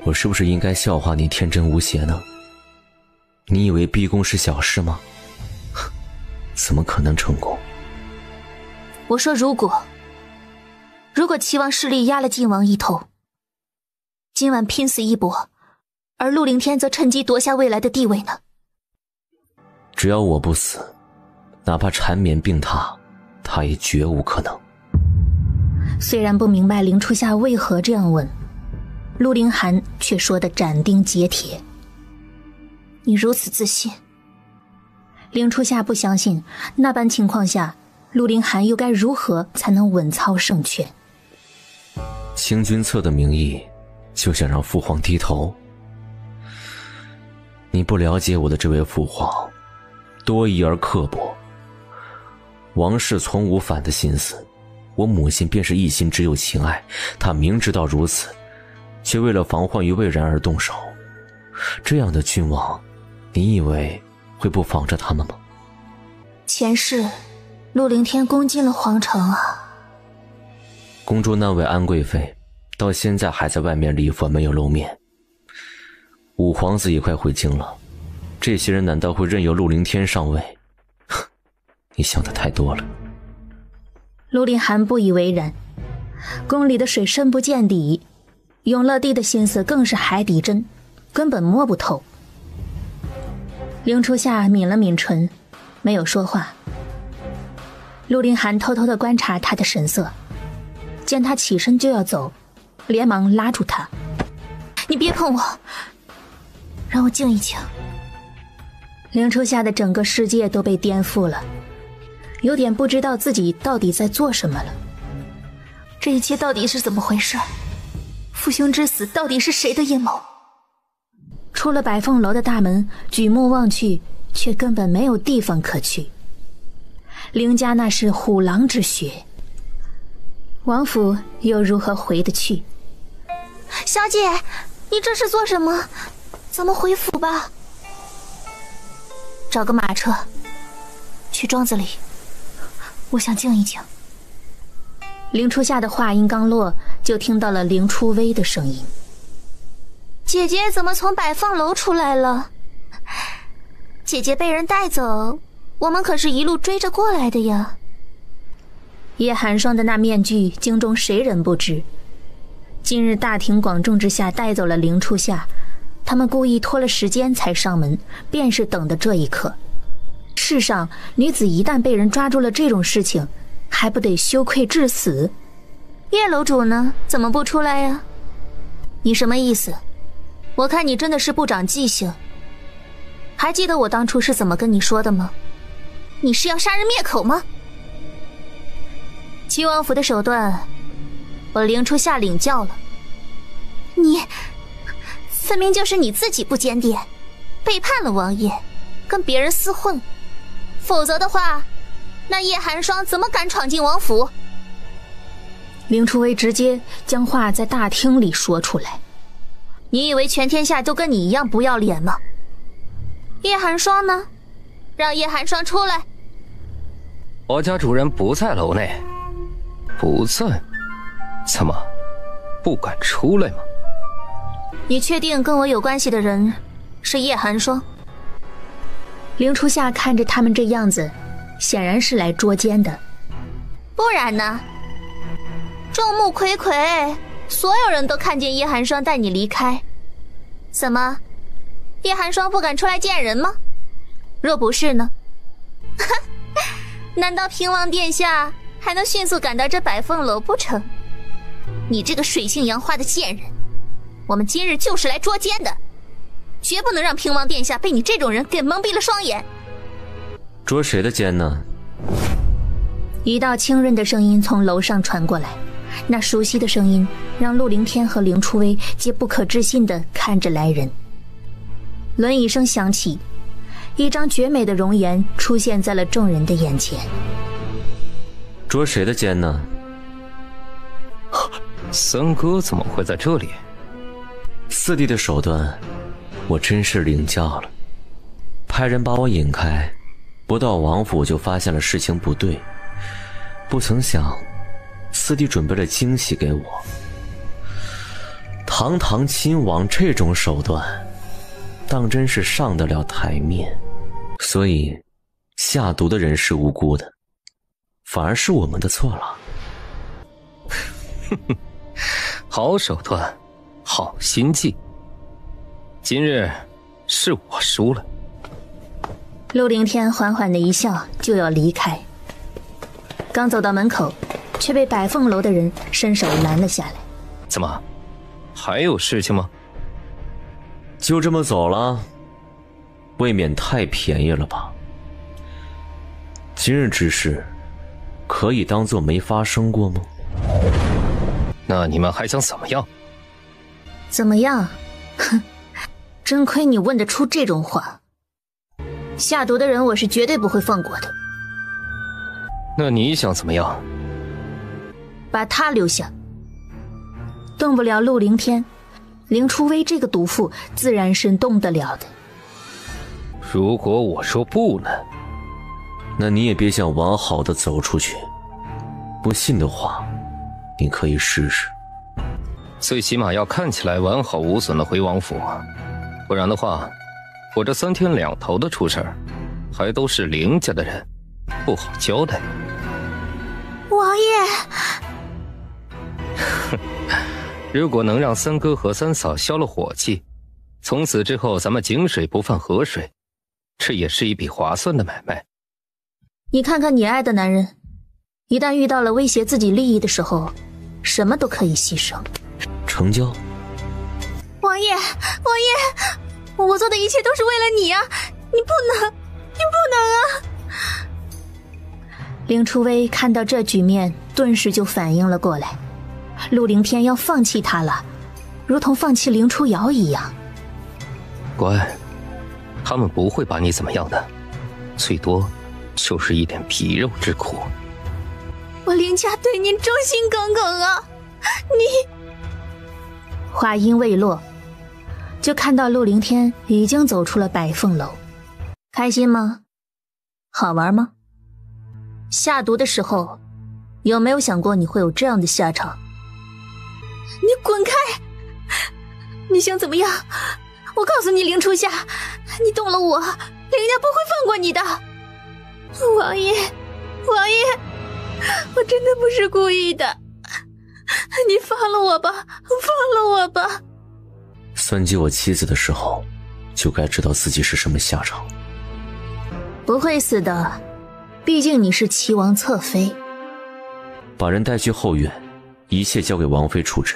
我是不是应该笑话你天真无邪呢？你以为逼宫是小事吗？怎么可能成功？我说如果齐王势力压了晋王一头，今晚拼死一搏，而陆凌天则趁机夺下未来的地位呢？只要我不死，哪怕缠绵病榻，他也绝无可能。虽然不明白凌初夏为何这样问，陆凌寒却说得斩钉截铁。你如此自信？凌初夏不相信，那般情况下，陆凌寒又该如何才能稳操胜券？清君侧的名义，就想让父皇低头？你不了解我的这位父皇，多疑而刻薄。王氏从无反的心思，我母亲便是一心只有情爱，她明知道如此，却为了防患于未然而动手。这样的君王，你以为会不防着他们吗？前世陆凌天攻进了皇城啊。公主那位安贵妃到现在还在外面礼佛，没有露面。五皇子也快回京了，这些人难道会任由陆凌天上位？你想的太多了。陆凌寒不以为然，宫里的水深不见底，永乐帝的心思更是海底针，根本摸不透。凌初夏抿了抿唇，没有说话。陆凌寒偷偷地观察他的神色，见他起身就要走，连忙拉住他：你别碰我，让我静一静。凌初夏的整个世界都被颠覆了，有点不知道自己到底在做什么了。这一切到底是怎么回事？父兄之死到底是谁的阴谋？出了百凤楼的大门，举目望去，却根本没有地方可去。凌家那是虎狼之穴，王府又如何回得去？小姐，你这是做什么？咱们回府吧。找个马车，去庄子里，我想静一静。凌初夏的话音刚落，就听到了凌初微的声音：姐姐怎么从百凤楼出来了？姐姐被人带走，我们可是一路追着过来的呀。叶寒霜的那面具，京中谁人不知？今日大庭广众之下带走了凌初夏，他们故意拖了时间才上门，便是等的这一刻。世上女子一旦被人抓住了这种事情，还不得羞愧致死？叶楼主呢？怎么不出来呀？你什么意思？我看你真的是不长记性。还记得我当初是怎么跟你说的吗？你是要杀人灭口吗？齐王府的手段，我凌初夏领教了。你，分明就是你自己不检点，背叛了王爷，跟别人厮混。否则的话，那叶寒霜怎么敢闯进王府？凌初微直接将话在大厅里说出来。你以为全天下都跟你一样不要脸吗？叶寒霜呢？让叶寒霜出来。我家主人不在楼内。不在？怎么不敢出来吗？你确定跟我有关系的人是叶寒霜？凌初夏看着他们这样子，显然是来捉奸的。不然呢？众目睽睽，所有人都看见叶寒霜带你离开。怎么，叶寒霜不敢出来见人吗？若不是呢？难道平王殿下还能迅速赶到这百凤楼不成？你这个水性杨花的贱人，我们今日就是来捉奸的，绝不能让平王殿下被你这种人给蒙蔽了双眼。捉谁的奸呢？一道清润的声音从楼上传过来，那熟悉的声音让陆凌天和凌初微皆不可置信地看着来人。轮椅声响起，一张绝美的容颜出现在了众人的眼前。捉谁的奸呢？三哥怎么会在这里？四弟的手段我真是领教了，派人把我引开，不到王府就发现了事情不对，不曾想四弟准备了惊喜给我。堂堂亲王这种手段当真是上得了台面，所以下毒的人是无辜的，反而是我们的错了。好手段，好心计。今日是我输了。陆凌天缓缓的一笑，就要离开。刚走到门口，却被百凤楼的人伸手拦了下来。怎么，还有事情吗？就这么走了，未免太便宜了吧？今日之事，可以当作没发生过吗？那你们还想怎么样？怎么样？哼，真亏你问得出这种话。下毒的人我是绝对不会放过的。那你想怎么样？把他留下。动不了陆凌天，凌初微这个毒妇自然是动得了的。如果我说不呢？那你也别想完好的走出去。不信的话，你可以试试。最起码要看起来完好无损的回王府，不然的话，我这3天2头的出事儿，还都是凌家的人，不好交代。王爷，如果能让三哥和三嫂消了火气，从此之后咱们井水不犯河水，这也是一笔划算的买卖。你看看你爱的男人，一旦遇到了威胁自己利益的时候，什么都可以牺牲。成交。王爷，王爷，我做的一切都是为了你啊！你不能啊！凌初微看到这局面，顿时就反应了过来，陆凌天要放弃他了，如同放弃凌初瑶一样。乖，他们不会把你怎么样的，最多就是一点皮肉之苦。我凌家对您忠心耿耿啊！你……话音未落，就看到陆凌天已经走出了百凤楼。开心吗？好玩吗？下毒的时候，有没有想过你会有这样的下场？你滚开！你想怎么样？我告诉你，凌初夏，你动了我，凌家不会放过你的。王爷，王爷，我真的不是故意的，你放了我吧，放了我吧。算计我妻子的时候，就该知道自己是什么下场。不会死的，毕竟你是齐王侧妃。把人带去后院，一切交给王妃处置。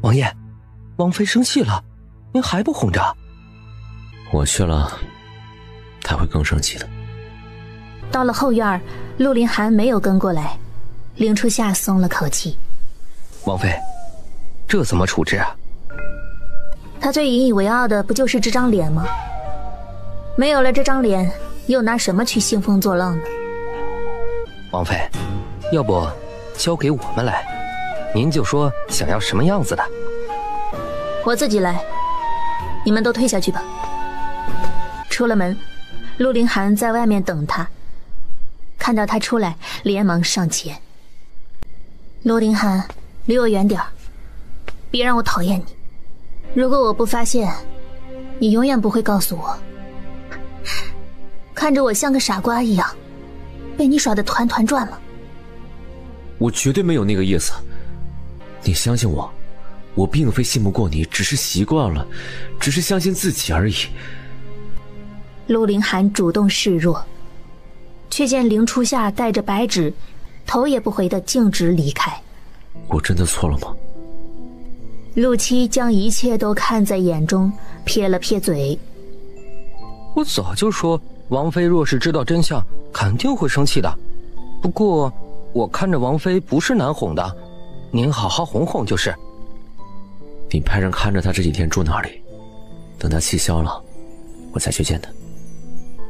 王爷，王妃生气了，您还不哄着？我去了，她会更生气的。到了后院，陆凌寒没有跟过来，凌初夏松了口气。王妃，这怎么处置啊？他最引以为傲的不就是这张脸吗？没有了这张脸，又拿什么去兴风作浪呢？王妃，要不交给我们来，您就说想要什么样子的。我自己来，你们都退下去吧。出了门，陆凌寒在外面等他，看到他出来，连忙上前。陆凌寒，离我远点儿，别让我讨厌你。如果我不发现，你永远不会告诉我。看着我像个傻瓜一样，被你耍得团团转了。我绝对没有那个意思，你相信我，我并非信不过你，只是习惯了，只是相信自己而已。陆凌寒主动示弱，却见凌初夏带着白纸，头也不回地径直离开。我真的错了吗？陆七将一切都看在眼中，撇了撇嘴。我早就说，王妃若是知道真相，肯定会生气的。不过，我看着王妃不是难哄的，您好好哄哄就是。你派人看着他这几天住哪里，等他气消了，我再去见他。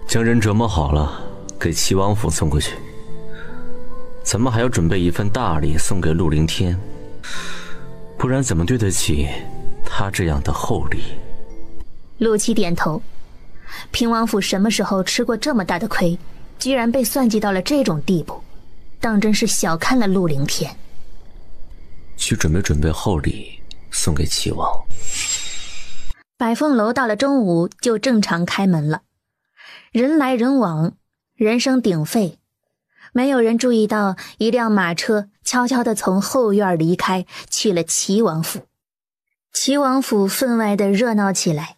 将人折磨好了，给齐王府送过去。咱们还要准备一份大礼送给陆凌天，不然怎么对得起他这样的厚礼？陆七点头。平王府什么时候吃过这么大的亏，居然被算计到了这种地步，当真是小看了陆凌天。去准备厚礼送给齐王。百凤楼到了中午就正常开门了，人来人往，人声鼎沸。没有人注意到一辆马车悄悄地从后院离开，去了齐王府。齐王府分外的热闹起来。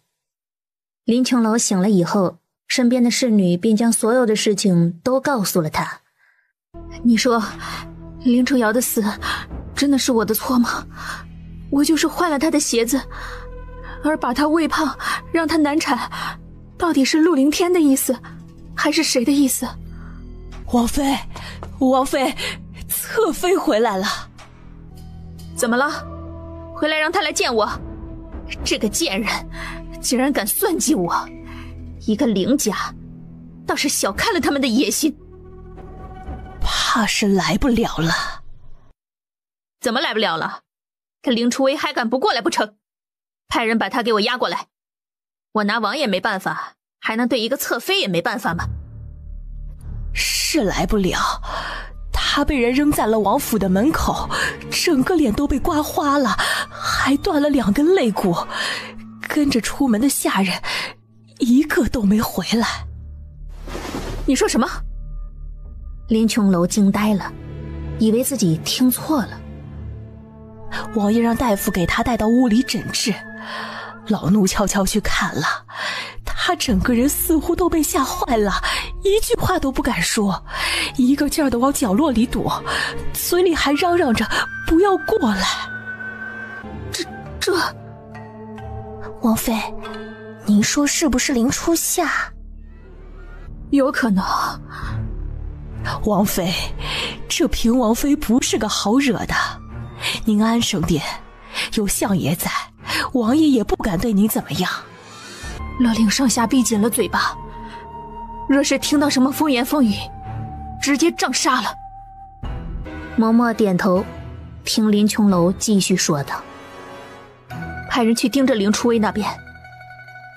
林琼楼醒了以后，身边的侍女便将所有的事情都告诉了他。你说林初瑶的死真的是我的错吗？我就是换了她的鞋子，而把她喂胖，让她难产，到底是陆凌天的意思，还是谁的意思？王妃，王妃，侧妃回来了。怎么了？回来让他来见我。这个贱人竟然敢算计我，一个凌家倒是小看了他们的野心。怕是来不了了。怎么来不了了？这凌初薇还敢不过来不成？派人把他给我押过来。我拿王爷没办法，还能对一个侧妃也没办法吗？是来不了，他被人扔在了王府的门口，整个脸都被刮花了，还断了2根肋骨，跟着出门的下人一个都没回来。你说什么？林琼楼惊呆了，以为自己听错了。王爷让大夫给他带到屋里诊治，老奴悄悄去看了，他整个人似乎都被吓坏了，一句话都不敢说，一个劲儿地往角落里躲，嘴里还嚷嚷着不要过来。这王妃，您说是不是林初夏？有可能。王妃，这平王妃不是个好惹的，您安生点，有相爷在，王爷也不敢对您怎么样。勒令上下闭紧了嘴巴，若是听到什么风言风语，直接杖杀了。嬷嬷点头，听林琼楼继续说道：派人去盯着凌初薇那边，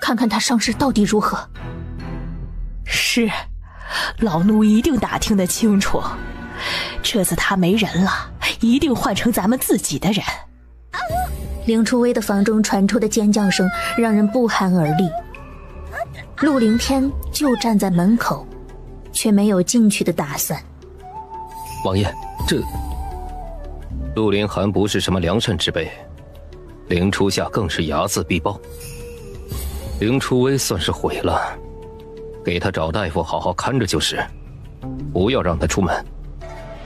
看看她伤势到底如何。是，老奴一定打听得清楚，这次他没人了，一定换成咱们自己的人。凌初薇的房中传出的尖叫声让人不寒而栗。陆凌天就站在门口，却没有进去的打算。王爷，这陆凌寒不是什么良善之辈，凌初夏更是睚眦必报。凌初薇算是毁了，给他找大夫好好看着就是，不要让他出门。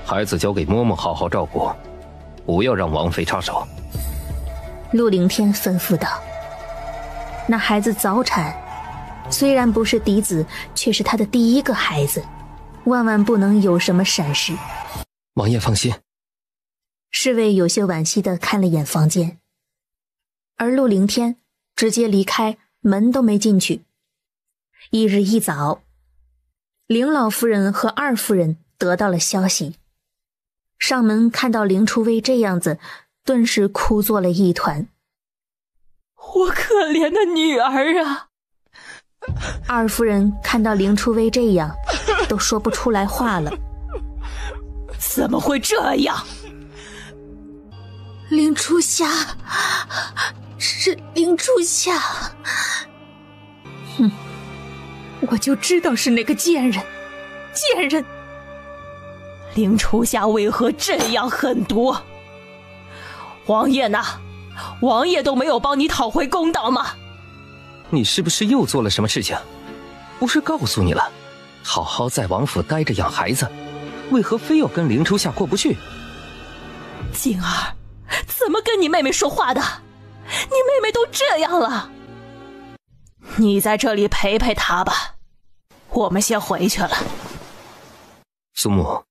孩子交给嬷嬷好好照顾，不要让王妃插手。陆凌天吩咐道。那孩子早产，虽然不是嫡子，却是他的第一个孩子，万万不能有什么闪失。王爷放心。侍卫有些惋惜地看了眼房间，而陆凌天直接离开，门都没进去。翌日一早，凌老夫人和二夫人得到了消息，上门看到凌初微这样子，顿时哭作了一团。我可怜的女儿啊！二夫人看到凌初微这样，都说不出来话了。怎么会这样？凌初夏，是凌初夏。哼，我就知道是那个贱人，贱人！凌初夏为何这样狠毒？王爷呢？王爷都没有帮你讨回公道吗？你是不是又做了什么事情？不是告诉你了，好好在王府待着养孩子，为何非要跟凌初夏过不去？静儿，怎么跟你妹妹说话的？你妹妹都这样了，你在这里陪陪她吧，我们先回去了。苏母，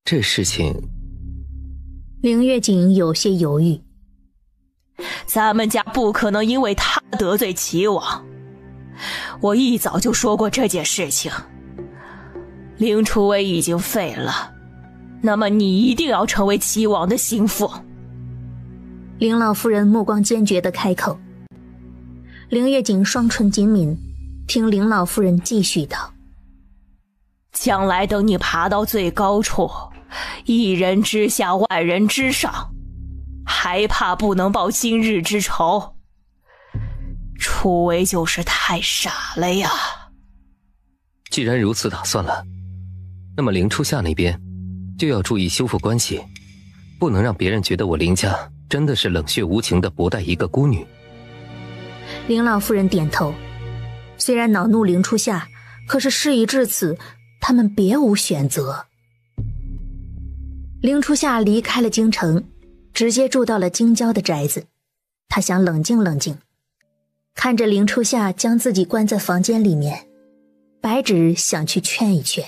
这事情……凌月锦有些犹豫。咱们家不可能因为他得罪齐王，我一早就说过这件事情。凌初微已经废了，那么你一定要成为齐王的心腹。凌老夫人目光坚决地开口。凌月锦双唇紧抿，听凌老夫人继续道：将来等你爬到最高处，一人之下万人之上，还怕不能报今日之仇？初微就是太傻了呀。既然如此打算了，那么凌初夏那边就要注意修复关系，不能让别人觉得我凌家真的是冷血无情的薄待一个孤女。凌老夫人点头，虽然恼怒凌初夏，可是事已至此，他们别无选择。凌初夏离开了京城，直接住到了京郊的宅子，他想冷静冷静。看着凌初夏将自己关在房间里面，白芷想去劝一劝。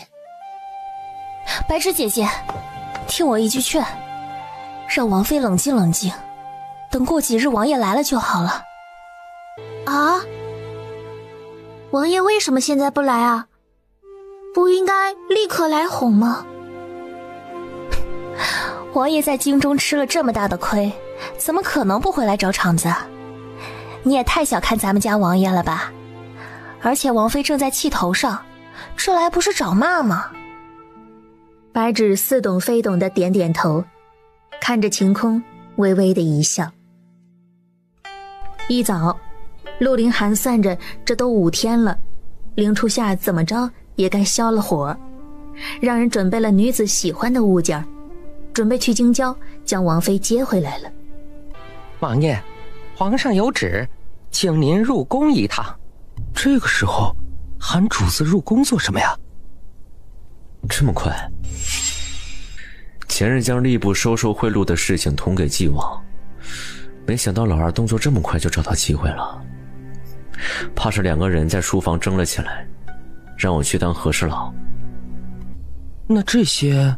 白芷姐姐，听我一句劝，让王妃冷静冷静，等过几日王爷来了就好了。啊？王爷为什么现在不来啊？不应该立刻来哄吗？王爷在京中吃了这么大的亏，怎么可能不回来找场子？你也太小看咱们家王爷了吧？而且王妃正在气头上，这来不是找骂吗？白芷似懂非懂的点点头，看着晴空微微的一笑。一早，陆凌寒算着这都5天了，凌初夏怎么着也该消了火，让人准备了女子喜欢的物件，准备去京郊将王妃接回来了。王爷，皇上有旨，请您入宫一趟。这个时候喊主子入宫做什么呀？这么快？前日将吏部收受贿赂的事情通给纪王，没想到老二动作这么快就找到机会了，怕是2个人在书房争了起来，让我去当和事佬。那这些……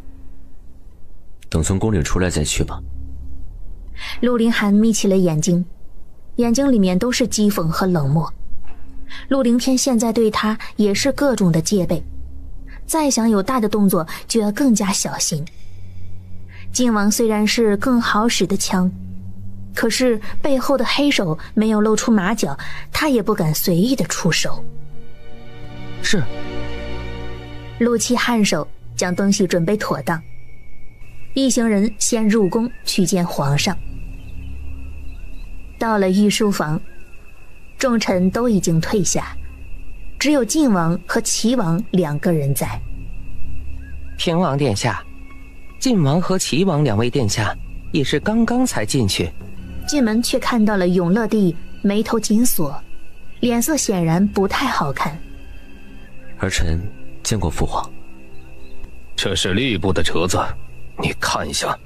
等从宫里出来再去吧。陆凌寒眯起了眼睛，眼睛里面都是讥讽和冷漠。陆凌天现在对他也是各种的戒备，再想有大的动作就要更加小心。晋王虽然是更好使的枪，可是背后的黑手没有露出马脚，他也不敢随意的出手。是。陆七颔首，将东西准备妥当。一行人先入宫去见皇上。到了御书房，众臣都已经退下，只有晋王和齐王2个人在。平王殿下，晋王和齐王2位殿下也是刚刚才进去。进门却看到了永乐帝眉头紧锁，脸色显然不太好看。儿臣见过父皇。这是吏部的折子，你看一下。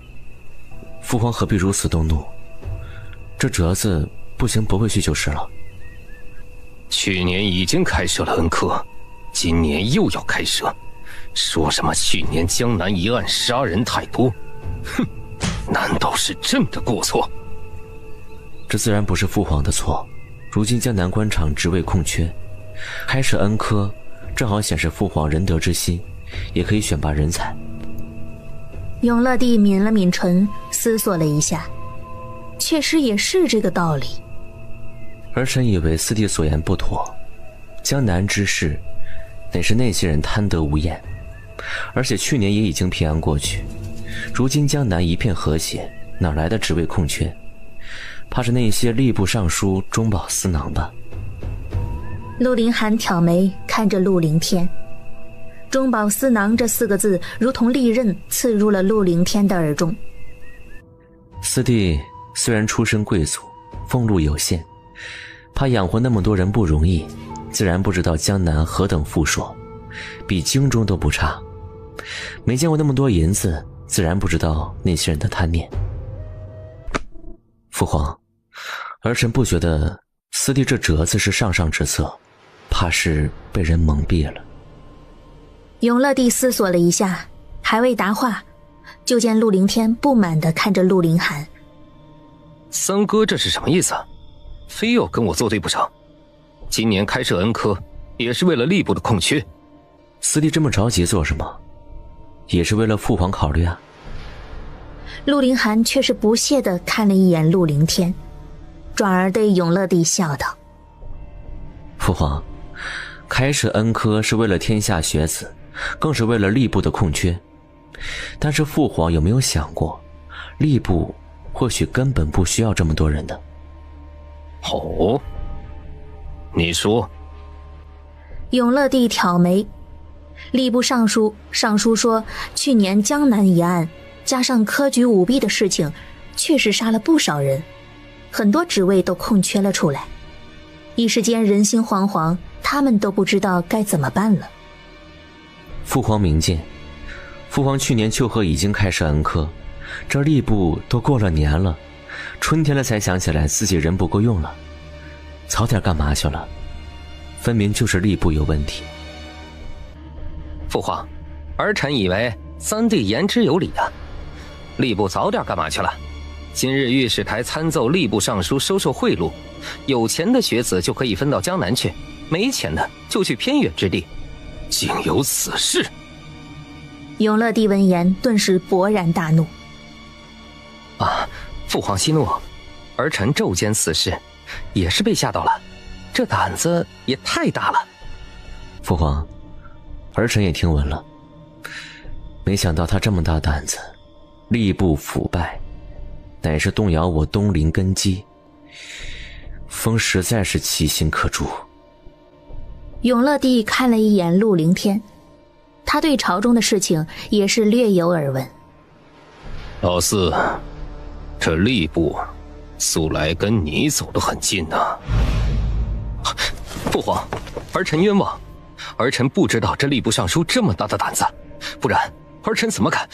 父皇何必如此动怒？这折子不行不会去就是了。去年已经开设了恩科，今年又要开设，说什么去年江南一案杀人太多，哼，难道是朕的过错？这自然不是父皇的错，如今江南官场职位空缺，开设恩科正好显示父皇仁德之心，也可以选拔人才。永乐帝抿了抿唇，思索了一下，确实也是这个道理。儿臣以为四弟所言不妥，江南之事乃是那些人贪得无厌，而且去年也已经平安过去，如今江南一片和谐，哪来的职位空缺？怕是那些吏部尚书中饱私囊吧。陆凌寒挑眉看着陆凌天，中饱私囊这4个字如同利刃刺入了陆凌天的耳中。四弟虽然出身贵族，俸禄有限，怕养活那么多人不容易，自然不知道江南何等富硕，比京中都不差，没见过那么多银子，自然不知道那些人的贪念。父皇，儿臣不觉得四弟这折子是上上之策，怕是被人蒙蔽了。永乐帝思索了一下，还未答话，就见陆凌天不满地看着陆凌寒。三哥这是什么意思？非要跟我作对不成？今年开设恩科也是为了吏部的空缺。四弟这么着急做什么？也是为了父皇考虑啊。陆凌寒却是不屑地看了一眼陆凌天，转而对永乐帝笑道：父皇，开设恩科是为了天下学子，更是为了吏部的空缺，但是父皇有没有想过，吏部或许根本不需要这么多人的。哦，你说。永乐帝挑眉，吏部尚书说，去年江南一案加上科举舞弊的事情，确实杀了不少人，很多职位都空缺了出来，一时间人心惶惶，他们都不知道该怎么办了。父皇明鉴，父皇去年秋禾已经开设恩科，这吏部都过了年了，春天了才想起来自己人不够用了，早点干嘛去了？分明就是吏部有问题。父皇，儿臣以为三弟言之有理啊，吏部早点干嘛去了？今日御史台参奏吏部尚书收受贿赂，有钱的学子就可以分到江南去，没钱的就去偏远之地。竟有此事！永乐帝闻言顿时勃然大怒。啊，父皇息怒，儿臣骤见此事，也是被吓到了，这胆子也太大了。父皇，儿臣也听闻了，没想到他这么大胆子，吏部腐败，乃是动摇我东林根基，风实在是其心可诛。永乐帝看了一眼陆凌天，他对朝中的事情也是略有耳闻。老四，这吏部素来跟你走得很近啊。父皇，儿臣冤枉，儿臣不知道这吏部尚书这么大的胆子，不然儿臣怎么敢？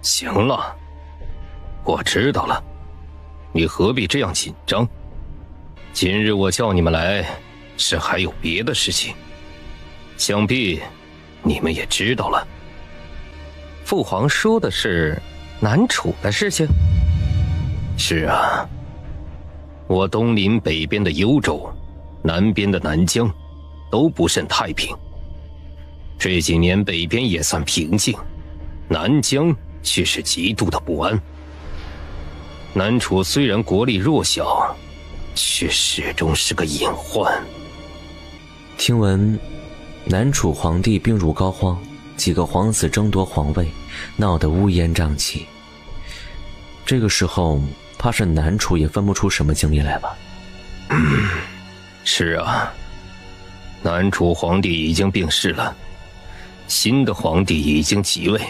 行了，我知道了，你何必这样紧张？今日我叫你们来，是还有别的事情，想必你们也知道了。父皇说的是南楚的事情？是啊，我东临北边的幽州，南边的南疆，都不甚太平。这几年北边也算平静，南疆却是极度的不安。南楚虽然国力弱小，却始终是个隐患。听闻南楚皇帝病入膏肓，几个皇子争夺皇位，闹得乌烟瘴气。这个时候怕是南楚也分不出什么精力来吧。是啊，南楚皇帝已经病逝了，新的皇帝已经即位，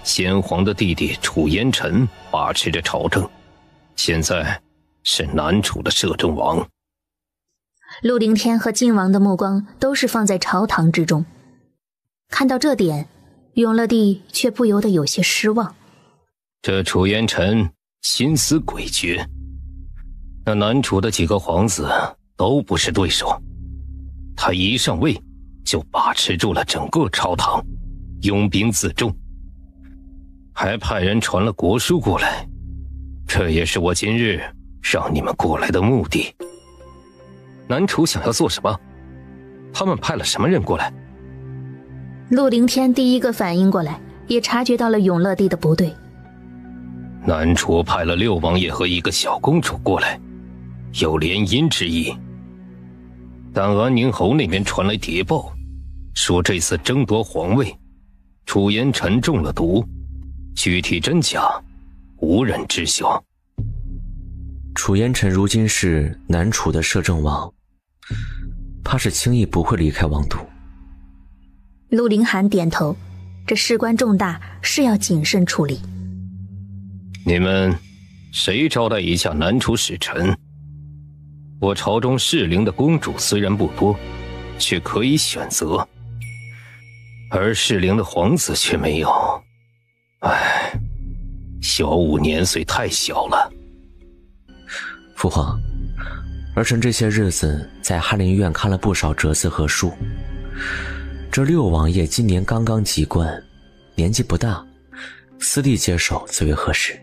先皇的弟弟楚烟臣把持着朝政，现在是南楚的摄政王。陆凌天和晋王的目光都是放在朝堂之中，看到这点，永乐帝却不由得有些失望。这楚烟臣心思诡谲，那南楚的几个皇子都不是对手，他一上位就把持住了整个朝堂，拥兵自重，还派人传了国书过来，这也是我今日让你们过来的目的。南楚想要做什么？他们派了什么人过来？陆凌天第一个反应过来，也察觉到了永乐帝的不对。南楚派了6王爷和一个小公主过来，有联姻之意。但安宁侯那边传来谍报，说这次争夺皇位，楚烟尘中了毒，具体真假，无人知晓。楚烟尘如今是南楚的摄政王，怕是轻易不会离开王都。陆凌寒点头，这事关重大，是要谨慎处理。你们谁招待一下南楚使臣？我朝中适龄的公主虽然不多，却可以选择，而适龄的皇子却没有。唉，小武年岁太小了。父皇，儿臣这些日子在翰林院看了不少折子和书，这6王爷今年刚刚及冠，年纪不大，私弟接手最为合适。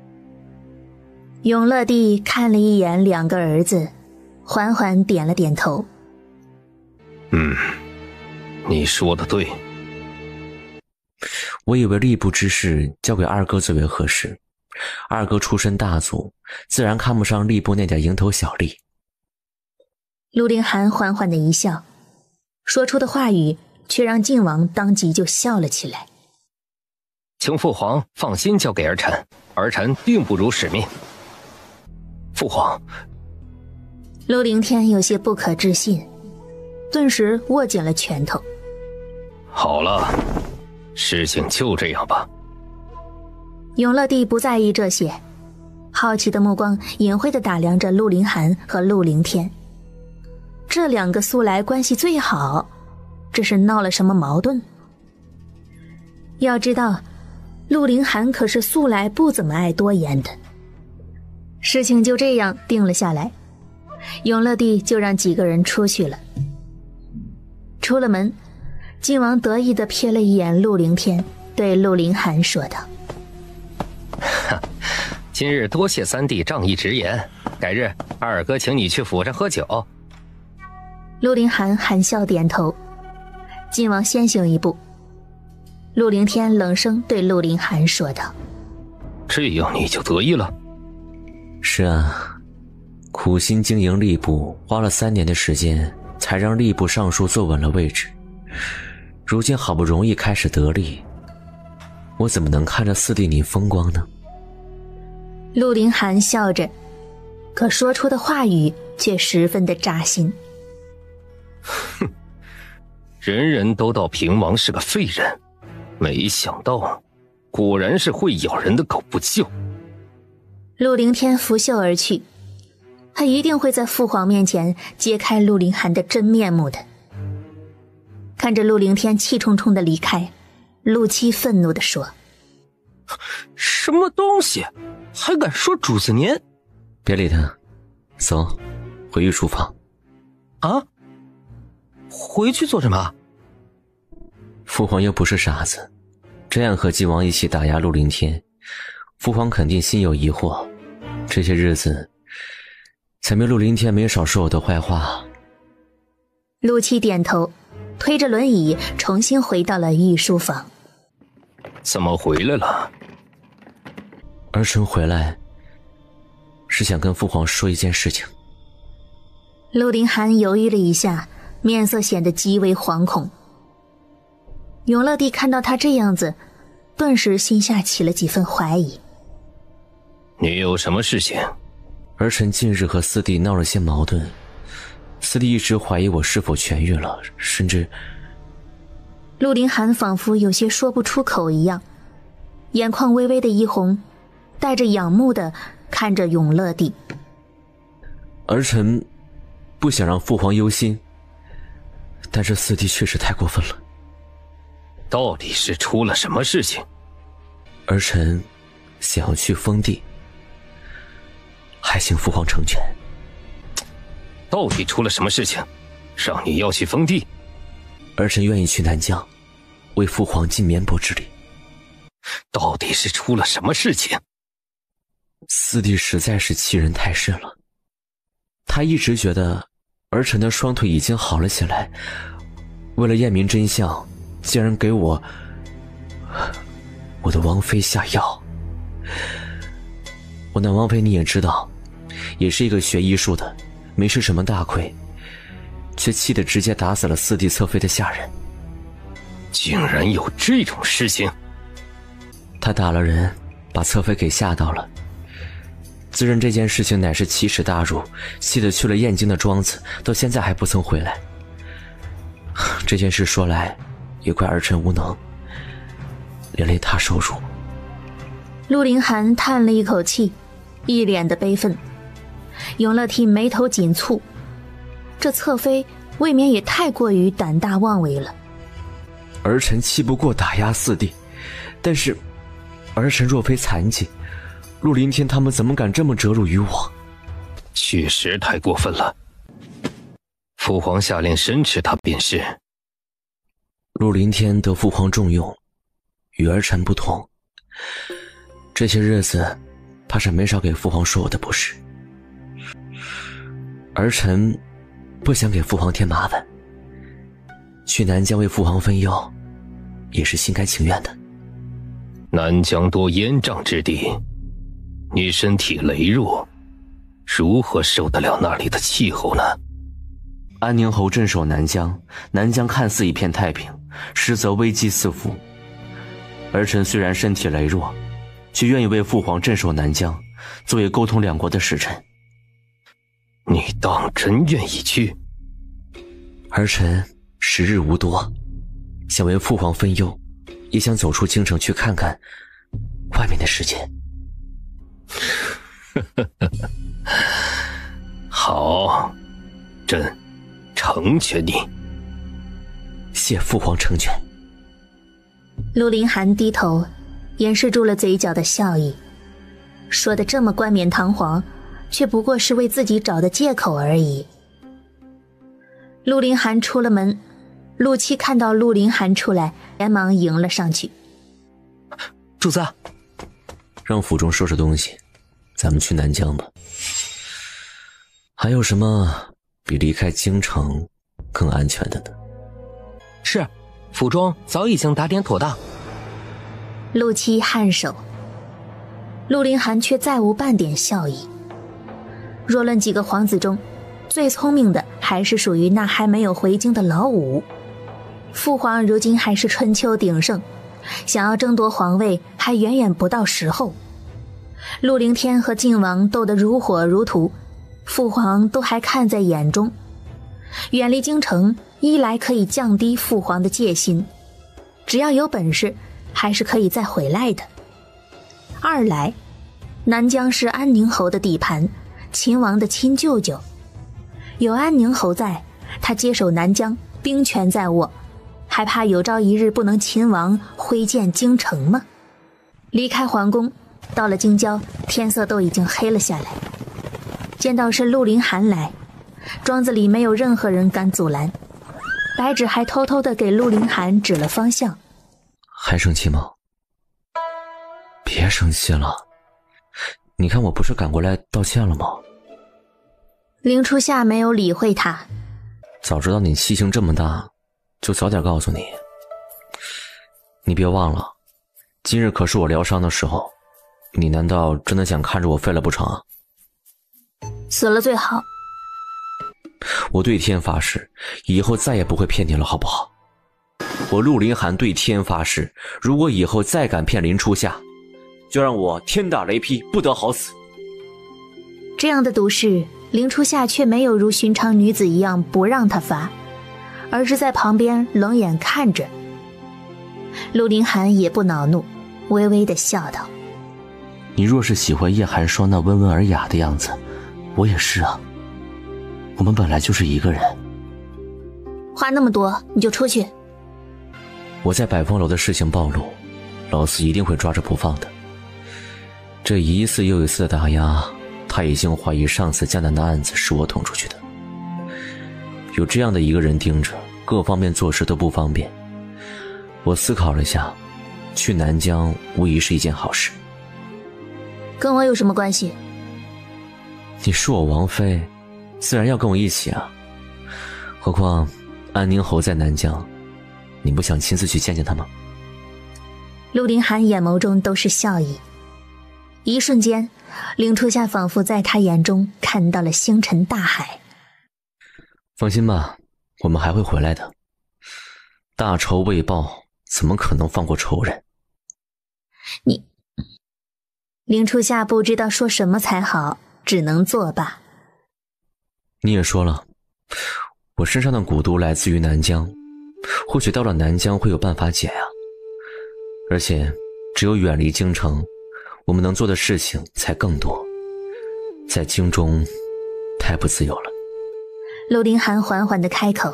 永乐帝看了一眼2个儿子，缓缓点了点头。你说的对。我以为吏部之事交给二哥最为合适，二哥出身大族，自然看不上吏部那点蝇头小利。陆凌寒缓缓的一笑，说出的话语却让晋王当即就笑了起来。请父皇放心交给儿臣，儿臣定不辱使命。父皇，陆凌天有些不可置信，顿时握紧了拳头。好了，事情就这样吧。永乐帝不在意这些，好奇的目光隐晦地打量着陆凌寒和陆凌天。这2个素来关系最好，这是闹了什么矛盾？要知道，陆凌寒可是素来不怎么爱多言的。事情就这样定了下来，永乐帝就让几个人出去了。出了门，晋王得意地瞥了一眼陆凌天，对陆凌寒说道：今日多谢三弟仗义直言，改日二哥请你去府上喝酒。陆凌寒含笑点头。晋王先行一步，陆凌天冷声对陆凌寒说道：这样你就得意了？是啊，苦心经营吏部，花了3年的时间，才让吏部尚书坐稳了位置。如今好不容易开始得力，我怎么能看着四弟你风光呢？陆凌寒笑着，可说出的话语却十分的扎心。哼，人人都道平王是个废人，没想到果然是会咬人的狗不救。陆凌天拂袖而去，他一定会在父皇面前揭开陆凌寒的真面目的。看着陆凌天气冲冲的离开，陆七愤怒地说：什么东西，还敢说主子您？别理他，走，回御书房。啊？回去做什么？父皇又不是傻子，这样和晋王一起打压陆凌天，父皇肯定心有疑惑。这些日子，前面陆凌天没少说我的坏话。陆七点头，推着轮椅重新回到了御书房。怎么回来了？儿臣回来是想跟父皇说一件事情。陆凌寒犹豫了一下，面色显得极为惶恐。永乐帝看到他这样子，顿时心下起了几分怀疑。你有什么事情？儿臣近日和四弟闹了些矛盾，四弟一直怀疑我是否痊愈了，甚至……陆凌寒仿佛有些说不出口一样，眼眶微微的一红，带着仰慕的看着永乐帝。儿臣不想让父皇忧心，但是四弟确实太过分了。到底是出了什么事情？儿臣想要去封地，还请父皇成全。到底出了什么事情，让你要去封地？儿臣愿意去南疆，为父皇尽绵薄之力。到底是出了什么事情？四弟实在是欺人太甚了。他一直觉得儿臣的双腿已经好了起来，为了验明真相，竟然给我的王妃下药。我那王妃你也知道，也是一个学医术的，没吃什么大亏，却气得直接打死了四弟侧妃的下人。竟然有这种事情！他打了人，把侧妃给吓到了，自认这件事情乃是奇耻大辱，气得去了燕京的庄子，到现在还不曾回来。这件事说来也怪儿臣无能，连累他受辱。陆凌寒叹了一口气，一脸的悲愤。永乐帝眉头紧蹙，这侧妃未免也太过于胆大妄为了。儿臣气不过打压四弟，但是儿臣若非残疾，陆凌天他们怎么敢这么折辱于我？确实太过分了。父皇下令申斥他便是。陆凌天得父皇重用，与儿臣不同，这些日子怕是没少给父皇说我的不是。儿臣不想给父皇添麻烦，去南疆为父皇分忧也是心甘情愿的。南疆多烟瘴之地，你身体羸弱，如何受得了那里的气候呢？安宁侯镇守南疆，南疆看似一片太平，实则危机四伏。儿臣虽然身体羸弱，却愿意为父皇镇守南疆，作为沟通两国的使臣。你当真愿意去？儿臣时日无多，想为父皇分忧，也想走出京城去看看外面的世界。好，朕成全你。谢父皇成全。陆凌寒低头掩饰住了嘴角的笑意，说的这么冠冕堂皇，却不过是为自己找的借口而已。陆凌寒出了门，陆七看到陆凌寒出来，连忙迎了上去。主子，让府中收拾东西，咱们去南疆吧。还有什么比离开京城更安全的呢？是，府中早已经打点妥当。陆七颔首，陆凌寒却再无半点笑意。若论几个皇子中，最聪明的还是属于那还没有回京的老五。父皇如今还是春秋鼎盛，想要争夺皇位还远远不到时候。陆凌天和晋王斗得如火如荼，父皇都还看在眼中。远离京城，一来可以降低父皇的戒心，只要有本事还是可以再回来的。二来，南疆是安宁侯的地盘，秦王的亲舅舅，有安宁侯在，他接手南疆，兵权在握，还怕有朝一日不能秦王挥剑京城吗？离开皇宫，到了京郊，天色都已经黑了下来。见到是陆凌寒来，庄子里没有任何人敢阻拦，白芷还偷偷地给陆凌寒指了方向。还生气吗？别生气了，你看我不是赶过来道歉了吗？凌初夏没有理会他。早知道你气性这么大，就早点告诉你。你别忘了，今日可是我疗伤的时候，你难道真的想看着我废了不成啊？死了最好。我对天发誓，以后再也不会骗你了，好不好？我陆凌寒对天发誓，如果以后再敢骗林初夏，就让我天打雷劈，不得好死。这样的毒誓，林初夏却没有如寻常女子一样不让他发，而是在旁边冷眼看着。陆凌寒也不恼怒，微微地笑道：你若是喜欢叶寒霜那温文尔雅的样子，我也是啊。我们本来就是一个人。话那么多，你就出去。我在百峰楼的事情暴露，老四一定会抓着不放的。这一次又一次的打压，他已经怀疑上次江南的案子是我捅出去的。有这样的一个人盯着，各方面做事都不方便。我思考了下，去南疆无疑是一件好事。跟我有什么关系？你是我王妃，自然要跟我一起啊。何况安宁侯在南疆，你不想亲自去见见他吗？陆凌寒眼眸中都是笑意，一瞬间，令初夏仿佛在他眼中看到了星辰大海。放心吧，我们还会回来的。大仇未报，怎么可能放过仇人？你，令初夏不知道说什么才好，只能作罢。你也说了，我身上的蛊毒来自于南疆，或许到了南疆会有办法解啊。而且只有远离京城，我们能做的事情才更多。在京中太不自由了。陆凌寒缓缓地开口，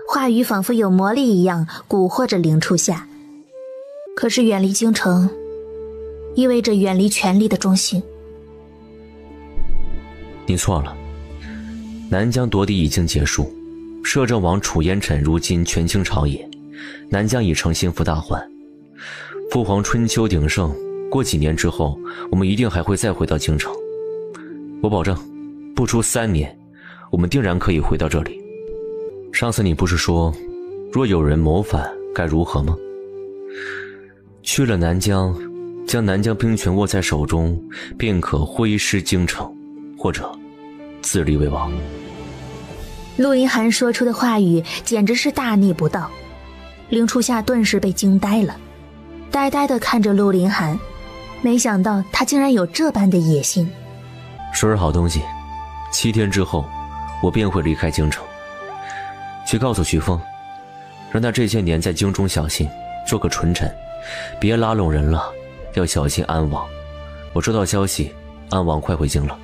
话语仿佛有魔力一样蛊惑着令初夏。可是远离京城意味着远离权力的中心。你错了，南疆夺嫡已经结束，摄政王楚烟尘如今权倾朝野，南疆已成心腹大患。父皇春秋鼎盛，过几年之后，我们一定还会再回到京城。我保证，不出3年，我们定然可以回到这里。上次你不是说，若有人谋反，该如何吗？去了南疆，将南疆兵权握在手中，便可挥师京城，或者自立为王。陆凌寒说出的话语简直是大逆不道，令初夏顿时被惊呆了，呆呆地看着陆凌寒，没想到他竟然有这般的野心。说是好东西，7天之后，我便会离开京城。去告诉徐峰，让他这些年在京中小心，做个纯臣，别拉拢人了，要小心安王。我收到消息，安王快回京了。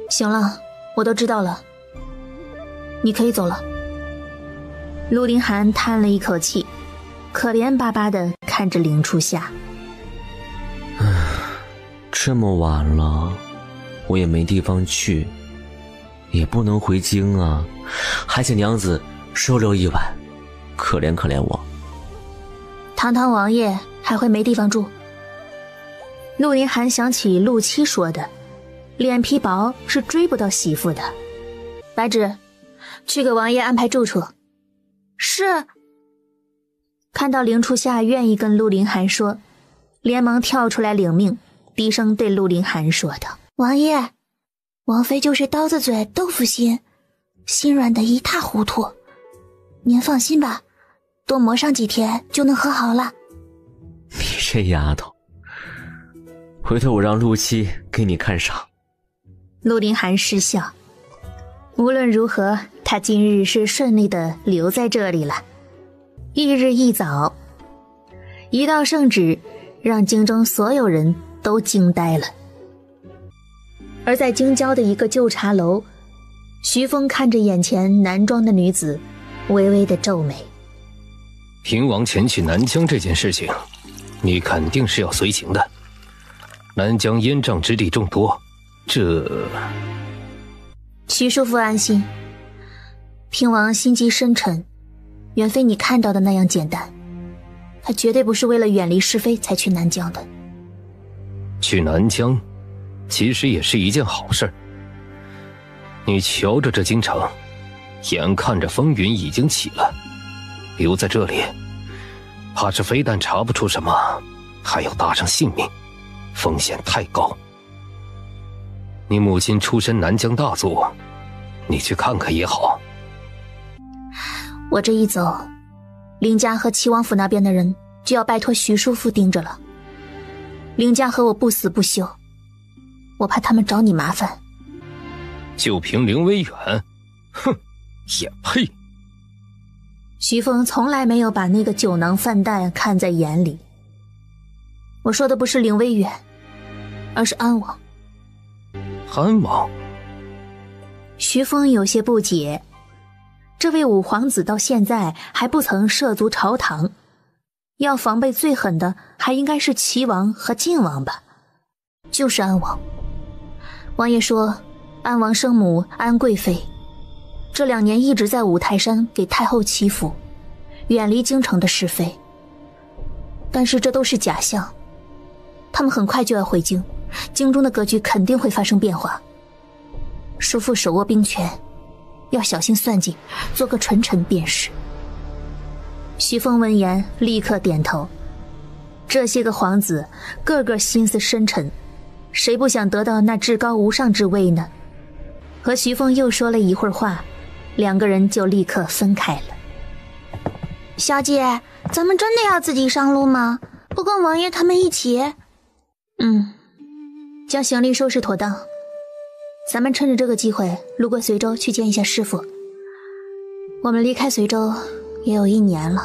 行了，我都知道了，你可以走了。陆凌寒叹了一口气，可怜巴巴地看着令初夏。这么晚了，我也没地方去，也不能回京啊，还请娘子收留一晚，可怜可怜我。堂堂王爷还会没地方住？陆凌寒想起陆七说的，脸皮薄是追不到媳妇的。白芷，去给王爷安排住处。是。看到令初夏愿意跟陆凌寒说，连忙跳出来领命，低声对陆凌寒说道：王爷，王妃就是刀子嘴豆腐心，心软得一塌糊涂。您放心吧，多磨上几天就能和好了。你这丫头，回头我让陆七给你看赏。陆凌寒失笑，无论如何，他今日是顺利的留在这里了。翌日一早，一道圣旨让京中所有人都惊呆了。而在京郊的一个旧茶楼，徐峰看着眼前男装的女子，微微的皱眉。平王前去南疆这件事情，你肯定是要随行的。南疆烟瘴之地众多，这……徐叔父安心，平王心机深沉，远非你看到的那样简单。他绝对不是为了远离是非才去南疆的。去南疆其实也是一件好事。你瞧着这京城，眼看着风云已经起了，留在这里怕是非但查不出什么，还要搭上性命，风险太高。你母亲出身南疆大族，你去看看也好。我这一走，凌家和齐王府那边的人就要拜托徐叔父盯着了。凌家和我不死不休，我怕他们找你麻烦。就凭凌微远，哼，也配。徐峰从来没有把那个酒囊饭袋看在眼里。我说的不是凌微远，而是安王。安王？徐峰有些不解，这位五皇子到现在还不曾涉足朝堂，要防备最狠的还应该是齐王和晋王吧？就是安王。王爷说安王生母安贵妃，这2年一直在五台山给太后祈福，远离京城的是非。但是这都是假象，他们很快就要回京，京中的格局肯定会发生变化。叔父手握兵权，要小心算计，做个纯臣便是。徐凤闻言立刻点头。这些个皇子个个心思深沉，谁不想得到那至高无上之位呢？和徐凤又说了一会儿话，2个人就立刻分开了。小姐，咱们真的要自己上路吗？不跟王爷他们一起？将行李收拾妥当，咱们趁着这个机会路过随州去见一下师父。我们离开随州也有1年了，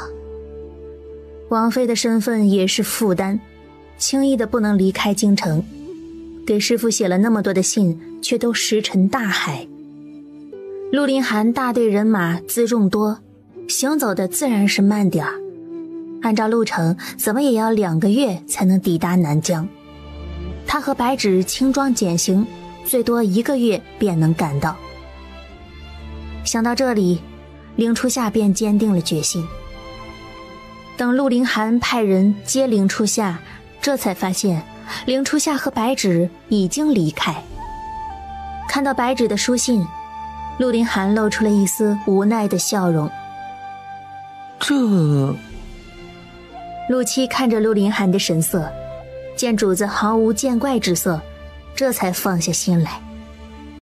王妃的身份也是负担，轻易的不能离开京城。给师父写了那么多的信，却都石沉大海。陆林寒大队人马辎重多，行走的自然是慢点儿，按照路程怎么也要2个月才能抵达南疆。他和白芷轻装简行，最多1个月便能赶到。想到这里，凌初夏便坚定了决心。等陆凌寒派人接凌初夏，这才发现凌初夏和白芷已经离开。看到白芷的书信，陆凌寒露出了一丝无奈的笑容。陆七看着陆凌寒的神色，见主子毫无见怪之色，这才放下心来。